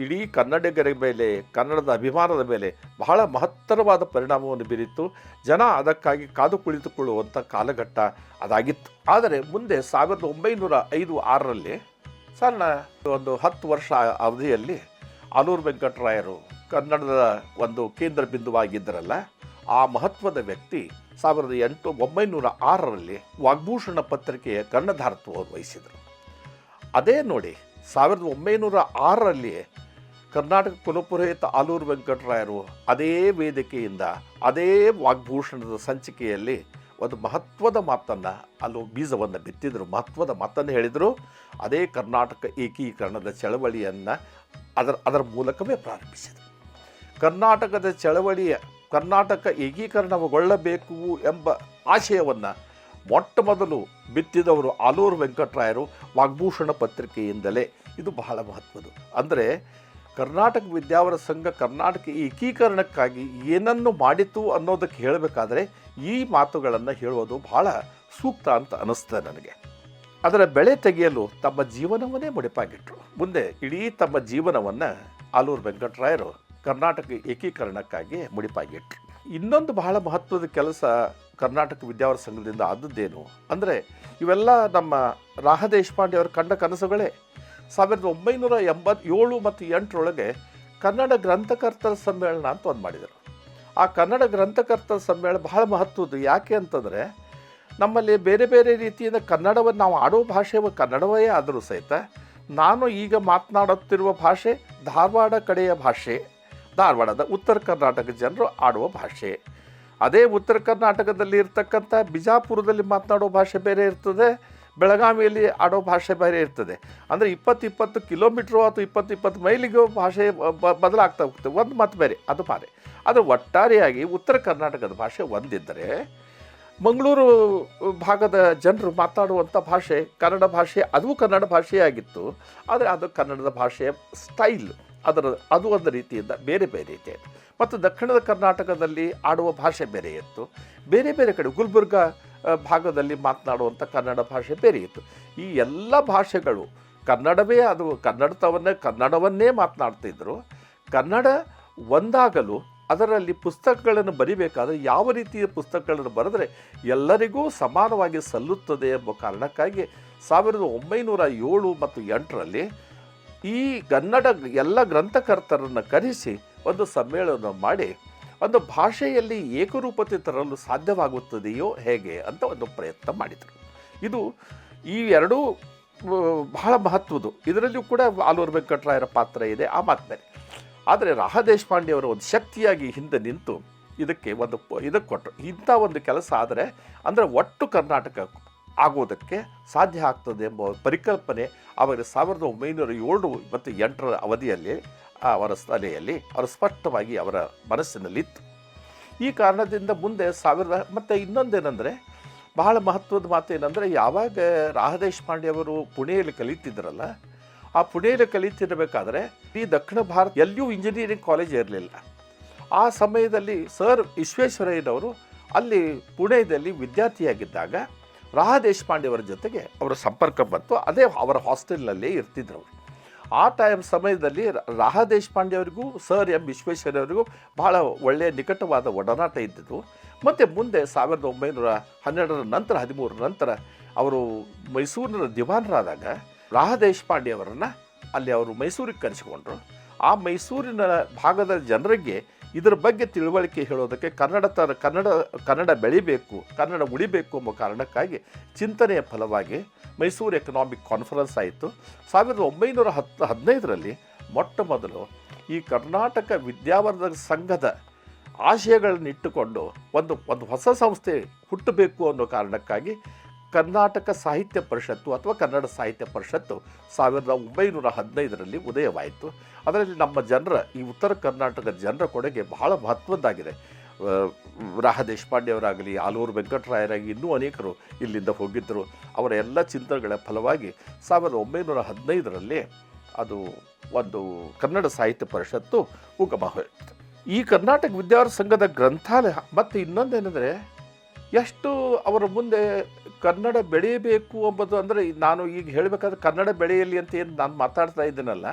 ಇಡೀ ಕನ್ನಡಿಗರ ಮೇಲೆ, ಕನ್ನಡದ ಅಭಿಮಾನದ ಮೇಲೆ ಬಹಳ ಮಹತ್ತರವಾದ ಪರಿಣಾಮವನ್ನು ಬೀರಿತು. ಜನ ಅದಕ್ಕಾಗಿ ಕಾದು ಕುಳಿತುಕೊಳ್ಳುವಂಥ ಕಾಲಘಟ್ಟ ಅದಾಗಿತ್ತು. ಆದರೆ ಮುಂದೆ 1905-6ರಲ್ಲಿ ಸಣ್ಣ ಒಂದು 10 ವರ್ಷ ಅವಧಿಯಲ್ಲಿ ಆಲೂರು ವೆಂಕಟರಾಯರು ಕನ್ನಡದ ಒಂದು ಕೇಂದ್ರ ಬಿಂದುವಾಗಿದ್ದರಲ್ಲ, ಆ ಮಹತ್ವದ ವ್ಯಕ್ತಿ 1906ರಲ್ಲಿ ವಾಗ್ಭೂಷಣ ಪತ್ರಿಕೆಯ ಕರ್ಣಧಾರತ್ವವನ್ನು ವಹಿಸಿದರು. ಅದೇ ನೋಡಿ 1906ರಲ್ಲಿ ಕರ್ನಾಟಕ ಕುಲಪುರೋಹಿತ ಆಲೂರು ವೆಂಕಟರಾಯರು ಅದೇ ವೇದಿಕೆಯಿಂದ ಅದೇ ವಾಗ್ಭೂಷಣದ ಸಂಚಿಕೆಯಲ್ಲಿ ಒಂದು ಮಹತ್ವದ ಮಾತನ್ನು ಬೀಜವನ್ನು ಬಿತ್ತಿದರು, ಮಹತ್ವದ ಮಾತನ್ನು ಹೇಳಿದರು. ಅದೇ ಕರ್ನಾಟಕ ಏಕೀಕರಣದ ಚಳವಳಿಯನ್ನು ಅದರ ಮೂಲಕವೇ ಪ್ರಾರಂಭಿಸಿದರು. ಕರ್ನಾಟಕ ಏಕೀಕರಣಗೊಳ್ಳಬೇಕು ಎಂಬ ಆಶಯವನ್ನು ಮೊಟ್ಟ ಮೊದಲು ಬಿತ್ತಿದವರು ಆಲೂರು ವೆಂಕಟರಾಯರು ವಾಗ್ಭೂಷಣ ಪತ್ರಿಕೆಯಿಂದಲೇ. ಇದು ಬಹಳ ಮಹತ್ವದ್ದು. ಅಂದರೆ ಕರ್ನಾಟಕ ವಿದ್ಯಾವರ ಸಂಘ ಕರ್ನಾಟಕ ಏಕೀಕರಣಕ್ಕಾಗಿ ಏನನ್ನು ಮಾಡಿತು ಅನ್ನೋದಕ್ಕೆ ಹೇಳಬೇಕಾದ್ರೆ ಈ ಮಾತುಗಳನ್ನು ಹೇಳೋದು ಬಹಳ ಸೂಕ್ತ ಅಂತ ಅನ್ನಿಸ್ತದೆ ನನಗೆ. ಅದರ ಬೆಳೆ ತೆಗೆಯಲು ತಮ್ಮ ಜೀವನವನ್ನೇ ಮುಡಿಪಾಗಿಟ್ಟರು. ಮುಂದೆ ಇಡೀ ತಮ್ಮ ಜೀವನವನ್ನು ಆಲೂರು ವೆಂಕಟರಾಯರು ಕರ್ನಾಟಕ ಏಕೀಕರಣಕ್ಕಾಗಿ ಮುಡಿಪಾಗಿಟ್ಟರು. ಇನ್ನೊಂದು ಬಹಳ ಮಹತ್ವದ ಕೆಲಸ ಕರ್ನಾಟಕ ವಿದ್ಯಾವರ ಸಂಘದಿಂದ ಆದದ್ದೇನು ಅಂದರೆ, ಇವೆಲ್ಲ ನಮ್ಮ ರಾಹ ದೇಶಪಾಂಡೆ ಅವರು ಕಂಡ ಕನಸುಗಳೇ. 1987 ಮತ್ತು 8ರೊಳಗೆ ಕನ್ನಡ ಗ್ರಂಥಕರ್ತರ ಸಮ್ಮೇಳನ ಅಂತ ಒಂದು ಮಾಡಿದರು. ಆ ಕನ್ನಡ ಗ್ರಂಥಕರ್ತರ ಸಮ್ಮೇಳನ ಬಹಳ ಮಹತ್ವದ್ದು. ಯಾಕೆ ಅಂತಂದರೆ, ನಮ್ಮಲ್ಲಿ ಬೇರೆ ಬೇರೆ ರೀತಿಯಿಂದ ಕನ್ನಡವನ್ನು ನಾವು ಆಡೋ ಭಾಷೆ ಕನ್ನಡವೇ ಆದರೂ ಸಹಿತ ನಾನು ಈಗ ಮಾತನಾಡುತ್ತಿರುವ ಭಾಷೆ ಧಾರವಾಡ ಕಡೆಯ ಭಾಷೆ, ಧಾರವಾಡದ ಉತ್ತರ ಕರ್ನಾಟಕ ಜನರು ಆಡುವ ಭಾಷೆ. ಅದೇ ಉತ್ತರ ಕರ್ನಾಟಕದಲ್ಲಿ ಇರ್ತಕ್ಕಂಥ ಬಿಜಾಪುರದಲ್ಲಿ ಮಾತನಾಡೋ ಭಾಷೆ ಬೇರೆ ಇರ್ತದೆ, ಬೆಳಗಾವಿಯಲ್ಲಿ ಆಡೋ ಭಾಷೆ ಬೇರೆ ಇರ್ತದೆ. ಅಂದರೆ 20 ಕಿಲೋಮೀಟ್ರು ಅಥವಾ 20 ಮೈಲಿಗೂ ಭಾಷೆ ಬದಲಾಗ್ತಾ ಹೋಗ್ತದೆ. ಒಂದು ಮಾತು ಬೇರೆ, ಅದು ಬೇರೆ. ಅದು ಒಟ್ಟಾರೆಯಾಗಿ ಉತ್ತರ ಕರ್ನಾಟಕದ ಭಾಷೆ ಒಂದಿದ್ದರೆ, ಮಂಗಳೂರು ಭಾಗದ ಜನರು ಮಾತಾಡುವಂಥ ಭಾಷೆ ಕನ್ನಡ ಭಾಷೆ, ಅದು ಕನ್ನಡ ಭಾಷೆಯಾಗಿತ್ತು. ಆದರೆ ಅದು ಕನ್ನಡದ ಭಾಷೆಯ ಸ್ಟೈಲ್ ಅದು ಒಂದು ರೀತಿಯಿಂದ ಬೇರೆ ಬೇರೆ ಇದೆ. ಮತ್ತು ದಕ್ಷಿಣದ ಕರ್ನಾಟಕದಲ್ಲಿ ಆಡುವ ಭಾಷೆ ಬೇರೆ ಇತ್ತು. ಬೇರೆ ಬೇರೆ ಕಡೆ ಗುಲ್ಬರ್ಗ ಭಾಗದಲ್ಲಿ ಮಾತನಾಡುವಂಥ ಕನ್ನಡ ಭಾಷೆ ಬೇರೆ ಇತ್ತು. ಈ ಎಲ್ಲ ಭಾಷೆಗಳು ಕನ್ನಡವೇ, ಅದು ಕನ್ನಡವನ್ನೇ ಮಾತನಾಡ್ತಿದ್ರು. ಕನ್ನಡ ಒಂದಾಗಲು ಅದರಲ್ಲಿ ಪುಸ್ತಕಗಳನ್ನು ಬರಿಬೇಕಾದ್ರೆ ಯಾವ ರೀತಿಯ ಪುಸ್ತಕಗಳನ್ನು ಬರೆದರೆ ಎಲ್ಲರಿಗೂ ಸಮಾನವಾಗಿ ಸಲ್ಲುತ್ತದೆ ಎಂಬ ಕಾರಣಕ್ಕಾಗಿ 1907 ಮತ್ತು 8ರಲ್ಲಿ ಈ ಕನ್ನಡ ಎಲ್ಲ ಗ್ರಂಥಕರ್ತರನ್ನು ಕರೆಸಿ ಒಂದು ಸಮ್ಮೇಳನ ಮಾಡಿ ಒಂದು ಭಾಷೆಯಲ್ಲಿ ಏಕರೂಪತೆ ತರಲು ಸಾಧ್ಯವಾಗುತ್ತದೆಯೋ ಹೇಗೆ ಅಂತ ಒಂದು ಪ್ರಯತ್ನ ಮಾಡಿದರು. ಈ ಎರಡೂ ಬಹಳ ಮಹತ್ವದ್ದು. ಇದರಲ್ಲಿಯೂ ಕೂಡ ಆಲೂರು ವೆಂಕಟರಾಯರ ಪಾತ್ರ ಇದೆ, ಆ ಮಾತು ಬೇರೆ. ಆದರೆ ರಾಹ ದೇಶಪಾಂಡೆಯವರು ಒಂದು ಶಕ್ತಿಯಾಗಿ ಹಿಂದೆ ನಿಂತು ಇದಕ್ಕೆ ಕೊಟ್ಟರು. ಇಂಥ ಒಂದು ಕೆಲಸ ಆದರೆ ಅಂದರೆ ಒಟ್ಟು ಕರ್ನಾಟಕ ಆಗೋದಕ್ಕೆ ಸಾಧ್ಯ ಆಗ್ತದೆ ಎಂಬ ಪರಿಕಲ್ಪನೆ ಆವಾಗ 1907 ಮತ್ತು 8ರ ಅವಧಿಯಲ್ಲಿ ಅವರ ತಲೆಯಲ್ಲಿ ಸ್ಪಷ್ಟವಾಗಿ ಅವರ ಮನಸ್ಸಿನಲ್ಲಿತ್ತು. ಈ ಕಾರಣದಿಂದ ಮುಂದೆ ಮತ್ತು ಇನ್ನೊಂದೇನೆಂದರೆ, ಬಹಳ ಮಹತ್ವದ ಮಾತೇನೆಂದರೆ, ಯಾವಾಗ ರಾಹ ದೇಶಪಾಂಡೆಯವರು ಪುಣೆಯಲ್ಲಿ ಕಲಿತಿದ್ರಲ್ಲ, ಆ ಪುಣೆಯಲ್ಲಿ ಕಲಿತಿರಬೇಕಾದ್ರೆ ಈ ದಕ್ಷಿಣ ಭಾರತ ಎಲ್ಲಿಯೂ ಇಂಜಿನಿಯರಿಂಗ್ ಕಾಲೇಜ್ ಇರಲಿಲ್ಲ. ಆ ಸಮಯದಲ್ಲಿ ಸರ್ ವಿಶ್ವೇಶ್ವರಯ್ಯನವರು ಅಲ್ಲಿ ಪುಣೆಯಲ್ಲಿ ವಿದ್ಯಾರ್ಥಿಯಾಗಿದ್ದಾಗ ರಾಹ ದೇಶಪಾಂಡೆಯವರ ಜೊತೆಗೆ ಅವರ ಸಂಪರ್ಕ ಬಂತು. ಅದೇ ಅವರ ಹಾಸ್ಟೆಲ್ನಲ್ಲೇ ಇರ್ತಿದ್ರು. ಆ ಸಮಯದಲ್ಲಿ ರಾಹ ದೇಶಪಾಂಡೆಯವರಿಗೂ ಸರ್ ಎಂ ವಿಶ್ವೇಶ್ವರಯ್ಯನವರಿಗೂ ಬಹಳ ಒಳ್ಳೆಯ ನಿಕಟವಾದ ಒಡನಾಟ ಇದ್ದಿದ್ದು. ಮತ್ತು ಮುಂದೆ 1912 ನಂತರ 13 ನಂತರ ಅವರು ಮೈಸೂರಿನ ದಿವಾನರಾದಾಗ ರಾಹ ದೇಶಪಾಂಡೆಯವರನ್ನು ಅಲ್ಲಿ ಅವರು ಮೈಸೂರಿಗೆ ಕರೆಸಿಕೊಂಡ್ರು. ಆ ಮೈಸೂರಿನ ಭಾಗದ ಜನರಿಗೆ ಇದರ ಬಗ್ಗೆ ತಿಳುವಳಿಕೆ ಹೇಳೋದಕ್ಕೆ ಕನ್ನಡ ಬೆಳಿಬೇಕು, ಕನ್ನಡ ಉಳಿಬೇಕು ಎಂಬ ಕಾರಣಕ್ಕಾಗಿ ಚಿಂತನೆಯ ಫಲವಾಗಿ ಮೈಸೂರು ಎಕನಾಮಿಕ್ ಕಾನ್ಫರೆನ್ಸ್ ಆಯಿತು. 1915ರಲ್ಲಿ ಮೊಟ್ಟ ಮೊದಲು ಈ ಕರ್ನಾಟಕ ವಿದ್ಯಾವರ್ಧಕ ಸಂಘದ ಆಶಯಗಳನ್ನಿಟ್ಟುಕೊಂಡು ಒಂದು ಹೊಸ ಸಂಸ್ಥೆ ಹುಟ್ಟಬೇಕು ಅನ್ನೋ ಕಾರಣಕ್ಕಾಗಿ ಕರ್ನಾಟಕ ಸಾಹಿತ್ಯ ಪರಿಷತ್ತು ಅಥವಾ ಕನ್ನಡ ಸಾಹಿತ್ಯ ಪರಿಷತ್ತು 1915ರಲ್ಲಿ ಉದಯವಾಯಿತು. ಅದರಲ್ಲಿ ನಮ್ಮ ಈ ಉತ್ತರ ಕರ್ನಾಟಕದ ಜನರ ಕೊಡುಗೆ ಬಹಳ ಮಹತ್ವದ್ದಾಗಿದೆ. ರಾಹ ದೇಶಪಾಂಡೆಯವರಾಗಲಿ, ಆಲೂರು ವೆಂಕಟರಾಯರಾಗಿ ಇನ್ನೂ ಅನೇಕರು ಇಲ್ಲಿಂದ ಹೋಗಿದ್ದರು. ಅವರ ಎಲ್ಲ ಚಿಂತನೆಗಳ ಫಲವಾಗಿ 1915ರಲ್ಲಿ ಅದು ಒಂದು ಕನ್ನಡ ಸಾಹಿತ್ಯ ಪರಿಷತ್ತು ಉಗಮ ಹೋಯಿತು. ಈ ಕರ್ನಾಟಕ ವಿದ್ಯಾರ್ಥಿ ಸಂಘದ ಗ್ರಂಥಾಲಯ ಮತ್ತು ಇನ್ನೊಂದೇನೆಂದರೆ ಎಷ್ಟು ಅವರ ಮುಂದೆ ಕನ್ನಡ ಬೆಳೆಯಬೇಕು ಎಂಬುದು, ಅಂದರೆ ನಾನು ಈಗ ಹೇಳಬೇಕಾದ್ರೆ ಕನ್ನಡ ಬೆಳೆಯಲಿ ಅಂತ ಏನು ನಾನು ಮಾತಾಡ್ತಾ ಇದ್ದೀನಲ್ಲ,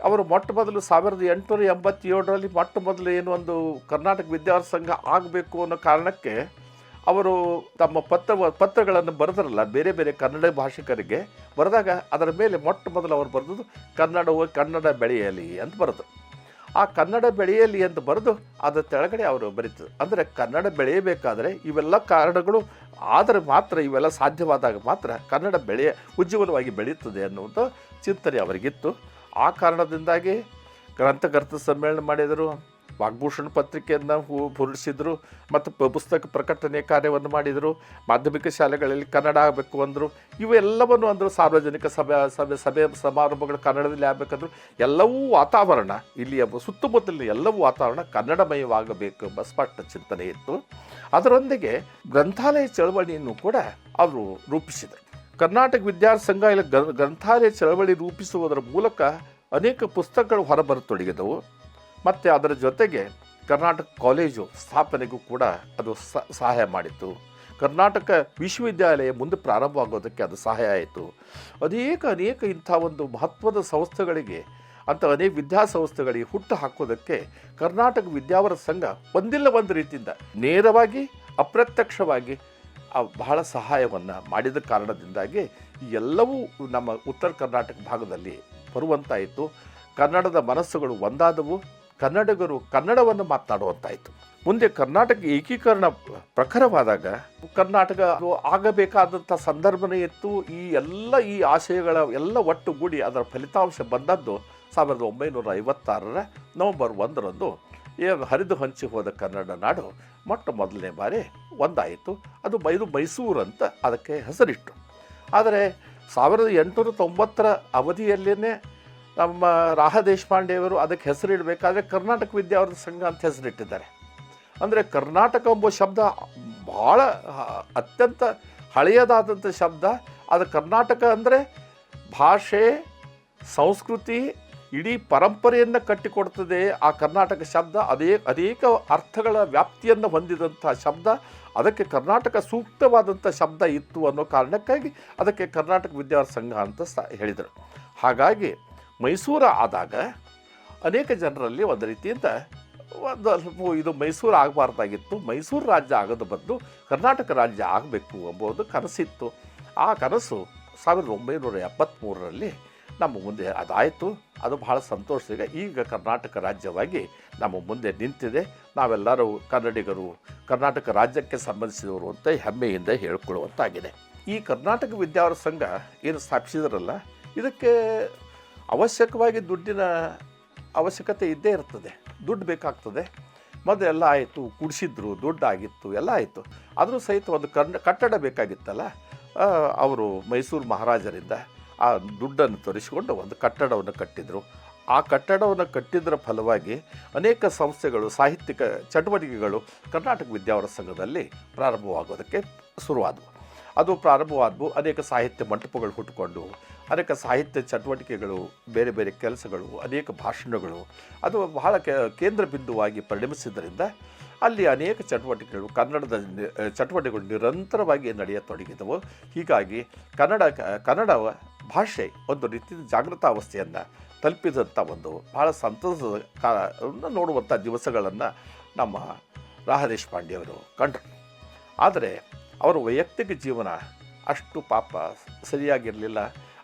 ಅವರು ಮೊಟ್ಟ ಮೊದಲು 1887ರಲ್ಲಿ ಮೊಟ್ಟ ಮೊದಲು ಏನು ಒಂದು ಕರ್ನಾಟಕ ವಿದ್ಯಾರ್ಥಿ ಸಂಘ ಆಗಬೇಕು ಅನ್ನೋ ಕಾರಣಕ್ಕೆ ಅವರು ತಮ್ಮ ಪತ್ರಗಳನ್ನು ಬರೆದ್ರಲ್ಲ ಬೇರೆ ಬೇರೆ ಕನ್ನಡ ಭಾಷಿಕರಿಗೆ ಬರೆದಾಗ ಅದರ ಮೇಲೆ ಮೊಟ್ಟ ಮೊದಲು ಅವರು ಬರೆದದ್ದು ಕನ್ನಡ ಬೆಳೆಯಲಿ ಅಂತ ಬರೆದು, ಆ ಕನ್ನಡ ಬೆಳೆಯಲಿ ಅಂತ ಬರೆದು ಅದರ ಕೆಳಗಡೆ ಅವರು ಬರೀತದೆ. ಅಂದರೆ ಕನ್ನಡ ಬೆಳೆಯಬೇಕಾದರೆ ಇವೆಲ್ಲ ಕಾರಣಗಳು ಆದರೆ ಮಾತ್ರ, ಇವೆಲ್ಲ ಸಾಧ್ಯವಾದಾಗ ಮಾತ್ರ ಕನ್ನಡ ಉಜ್ವಲವಾಗಿ ಬೆಳೆಯುತ್ತದೆ ಅನ್ನುವಂಥ ಚಿಂತನೆ ಅವರಿಗಿತ್ತು. ಆ ಕಾರಣದಿಂದಾಗಿ ಗ್ರಂಥಕರ್ತ ಸಮ್ಮೇಳನ ಮಾಡಿದರು, ವಾಗ್ಭೂಷಣ ಪತ್ರಿಕೆಯನ್ನು ಹೊರಡಿಸಿದರು ಮತ್ತು ಪುಸ್ತಕ ಪ್ರಕಟಣೆ ಕಾರ್ಯವನ್ನು ಮಾಡಿದರು. ಮಾಧ್ಯಮಿಕ ಶಾಲೆಗಳಲ್ಲಿ ಕನ್ನಡ ಆಗಬೇಕು ಅಂದರು. ಇವೆಲ್ಲವನ್ನು ಅಂದರು. ಸಾರ್ವಜನಿಕ ಸಭೆ ಸಮಾರಂಭಗಳು ಕನ್ನಡದಲ್ಲಿ ಆಗಬೇಕಂದ್ರು. ಎಲ್ಲವೂ ವಾತಾವರಣ, ಇಲ್ಲಿಯ ಸುತ್ತಮುತ್ತಲಿನ ಎಲ್ಲವೂ ವಾತಾವರಣ ಕನ್ನಡಮಯವಾಗಬೇಕು ಎಂಬ ಸ್ಪಷ್ಟ ಚಿಂತನೆ ಇತ್ತು. ಅದರೊಂದಿಗೆ ಗ್ರಂಥಾಲಯ ಚಳವಳಿಯನ್ನು ಕೂಡ ಅವರು ರೂಪಿಸಿದರು. ಕರ್ನಾಟಕ ವಿದ್ಯಾರ್ಥಿ ಸಂಘ ಇಲ್ಲ ಗ್ರಂಥಾಲಯ ಚಳವಳಿ ರೂಪಿಸುವುದರ ಮೂಲಕ ಅನೇಕ ಪುಸ್ತಕಗಳು ಹೊರಬರತೊಡಗಿದವು. ಮತ್ತು ಅದರ ಜೊತೆಗೆ ಕರ್ನಾಟಕ ಕಾಲೇಜು ಸ್ಥಾಪನೆಗೂ ಕೂಡ ಅದು ಸಹಾಯ ಮಾಡಿತು. ಕರ್ನಾಟಕ ವಿಶ್ವವಿದ್ಯಾಲಯ ಮುಂದೆ ಪ್ರಾರಂಭವಾಗೋದಕ್ಕೆ ಅದು ಸಹಾಯ ಆಯಿತು. ಅನೇಕ ಇಂಥ ಒಂದು ಮಹತ್ವದ ಸಂಸ್ಥೆಗಳಿಗೆ ಅನೇಕ ವಿದ್ಯಾಸಂಸ್ಥೆಗಳಿಗೆ ಹುಟ್ಟು ಹಾಕೋದಕ್ಕೆ ಕರ್ನಾಟಕ ವಿದ್ಯಾವರ್ಧಕ ಸಂಘ ಒಂದಿಲ್ಲ ಒಂದು ರೀತಿಯಿಂದ ನೇರವಾಗಿ ಅಪ್ರತ್ಯಕ್ಷವಾಗಿ ಬಹಳ ಸಹಾಯವನ್ನು ಮಾಡಿದ ಕಾರಣದಿಂದಾಗಿ ಎಲ್ಲವೂ ನಮ್ಮ ಉತ್ತರ ಕರ್ನಾಟಕ ಭಾಗದಲ್ಲಿ ಬರುವಂತಾಯಿತು. ಕನ್ನಡದ ಮನಸ್ಸುಗಳು ಒಂದಾದವು. ಕನ್ನಡಿಗರು ಕನ್ನಡವನ್ನು ಮಾತನಾಡುವಂತಾಯಿತು. ಮುಂದೆ ಕರ್ನಾಟಕ ಏಕೀಕರಣ ಪ್ರಖರವಾದಾಗ ಕರ್ನಾಟಕ ಆಗಬೇಕಾದಂಥ ಸಂದರ್ಭನೇ ಇತ್ತು. ಈ ಆಶಯಗಳ ಎಲ್ಲ ಒಟ್ಟುಗೂಡಿ ಅದರ ಫಲಿತಾಂಶ ಬಂದದ್ದು 1956ರ ನವೆಂಬರ್ 1ರಂದು ಹರಿದು ಹಂಚಿ ಹೋದ ಕನ್ನಡ ನಾಡು ಮೊಟ್ಟ ಮೊದಲನೇ ಬಾರಿ ಒಂದಾಯಿತು. ಅದು ಮೈಸೂರು ಅಂತ ಅದಕ್ಕೆ ಹೆಸರಿಟ್ಟು. ಆದರೆ 1890ರ ಅವಧಿಯಲ್ಲೇ ನಮ್ಮ ರಾಹ ದೇಶಪಾಂಡೆಯವರು ಅದಕ್ಕೆ ಹೆಸರಿಡಬೇಕಾದ್ರೆ ಕರ್ನಾಟಕ ವಿದ್ಯಾವರ್ಧಕ ಸಂಘ ಅಂತ ಹೆಸರಿಟ್ಟಿದ್ದಾರೆ. ಅಂದರೆ ಕರ್ನಾಟಕ ಎಂಬ ಶಬ್ದ ಭಾಳ ಅತ್ಯಂತ ಹಳೆಯದಾದಂಥ ಶಬ್ದ. ಅದು ಕರ್ನಾಟಕ ಅಂದರೆ ಭಾಷೆ, ಸಂಸ್ಕೃತಿ, ಇಡೀ ಪರಂಪರೆಯನ್ನು ಕಟ್ಟಿಕೊಡ್ತದೆ. ಆ ಕರ್ನಾಟಕ ಶಬ್ದ ಅನೇಕ ಅರ್ಥಗಳ ವ್ಯಾಪ್ತಿಯನ್ನು ಹೊಂದಿದಂಥ ಶಬ್ದ. ಅದಕ್ಕೆ ಕರ್ನಾಟಕ ಸೂಕ್ತವಾದಂಥ ಶಬ್ದ ಇತ್ತು ಅನ್ನೋ ಕಾರಣಕ್ಕಾಗಿ ಅದಕ್ಕೆ ಕರ್ನಾಟಕ ವಿದ್ಯಾವರ್ಧಕ ಸಂಘ ಅಂತ ಹೇಳಿದರು. ಹಾಗಾಗಿ ಮೈಸೂರು ಆದಾಗ ಅನೇಕ ಜನರಲ್ಲಿ ಒಂದು ರೀತಿಯಿಂದ ಇದು ಮೈಸೂರು ಆಗಬಾರ್ದಾಗಿತ್ತು, ಮೈಸೂರು ರಾಜ್ಯ ಆಗೋದು ಬದಲು ಕರ್ನಾಟಕ ರಾಜ್ಯ ಆಗಬೇಕು ಎಂಬುದು ಕನಸಿತ್ತು. ಆ ಕನಸು 1973ರಲ್ಲಿ ನಮ್ಮ ಮುಂದೆ ಅದಾಯಿತು. ಅದು ಬಹಳ ಸಂತೋಷ. ಈಗ ಕರ್ನಾಟಕ ರಾಜ್ಯವಾಗಿ ನಮ್ಮ ಮುಂದೆ ನಿಂತಿದೆ. ನಾವೆಲ್ಲರೂ ಕನ್ನಡಿಗರು, ಕರ್ನಾಟಕ ರಾಜ್ಯಕ್ಕೆ ಸಂಬಂಧಿಸಿದವರು ಅಂತ ಹೆಮ್ಮೆಯಿಂದ ಹೇಳಿಕೊಳ್ಳುವಂತಾಗಿದೆ. ಈ ಕರ್ನಾಟಕ ವಿದ್ಯಾವರ್ಧಕ ಸಂಘ ಏನು ಸ್ಥಾಪಿಸಿದ್ರಲ್ಲ, ಇದಕ್ಕೆ ಅವಶ್ಯಕವಾಗಿ ದುಡ್ಡಿನ ಅವಶ್ಯಕತೆ ಇದ್ದೇ ಇರ್ತದೆ. ದುಡ್ಡು ಬೇಕಾಗ್ತದೆ. ಮೊದಲೆಲ್ಲ ಆಯಿತು, ಕುಡಿಸಿದ್ರು, ದುಡ್ಡಾಗಿತ್ತು, ಎಲ್ಲ ಆಯಿತು. ಆದರೂ ಸಹಿತ ಒಂದು ಕಟ್ಟಡ ಬೇಕಾಗಿತ್ತಲ್ಲ. ಅವರು ಮೈಸೂರು ಮಹಾರಾಜರಿಂದ ಆ ದುಡ್ಡನ್ನು ತರಿಸಿಕೊಂಡು ಒಂದು ಕಟ್ಟಡವನ್ನು ಕಟ್ಟಿದರು. ಆ ಕಟ್ಟಡವನ್ನು ಕಟ್ಟಿದ್ದರ ಫಲವಾಗಿ ಅನೇಕ ಸಂಸ್ಥೆಗಳು, ಸಾಹಿತ್ಯಿಕ ಚಟುವಟಿಕೆಗಳು ಕರ್ನಾಟಕ ವಿದ್ಯಾವರ್ಧಕ ಸಂಘದಲ್ಲಿ ಪ್ರಾರಂಭವಾಗೋದಕ್ಕೆ ಶುರುವಾದವು. ಅದು ಪ್ರಾರಂಭವಾದವು. ಅನೇಕ ಸಾಹಿತ್ಯ ಮಂಟಪಗಳು ಹುಟ್ಟುಕೊಂಡು ಅನೇಕ ಸಾಹಿತ್ಯ ಚಟುವಟಿಕೆಗಳು, ಬೇರೆ ಬೇರೆ ಕೆಲಸಗಳು, ಅನೇಕ ಭಾಷಣಗಳು ಅದು ಬಹಳ ಕೇಂದ್ರ ಬಿಂದುವಾಗಿ ಪರಿಣಮಿಸಿದ್ದರಿಂದ ಅಲ್ಲಿ ಅನೇಕ ಚಟುವಟಿಕೆಗಳು, ಕನ್ನಡದ ಚಟುವಟಿಕೆಗಳು ನಿರಂತರವಾಗಿ ನಡೆಯತೊಡಗಿದವು. ಹೀಗಾಗಿ ಕನ್ನಡ ಭಾಷೆ ಒಂದು ರೀತಿಯ ಜಾಗೃತಾವಸ್ಥೆಯನ್ನು ತಲುಪಿದಂಥ ಒಂದು ಬಹಳ ಸಂತಸದ ಕಾಲವನ್ನು ನೋಡುವಂಥ ದಿವಸಗಳನ್ನು ನಮ್ಮ ರಾಹ ದೇಶಪಾಂಡೆಯವರು ಕಂಡರು. ಆದರೆ ಅವರ ವೈಯಕ್ತಿಕ ಜೀವನ ಅಷ್ಟು ಪಾಪ ಸರಿಯಾಗಿರಲಿಲ್ಲ.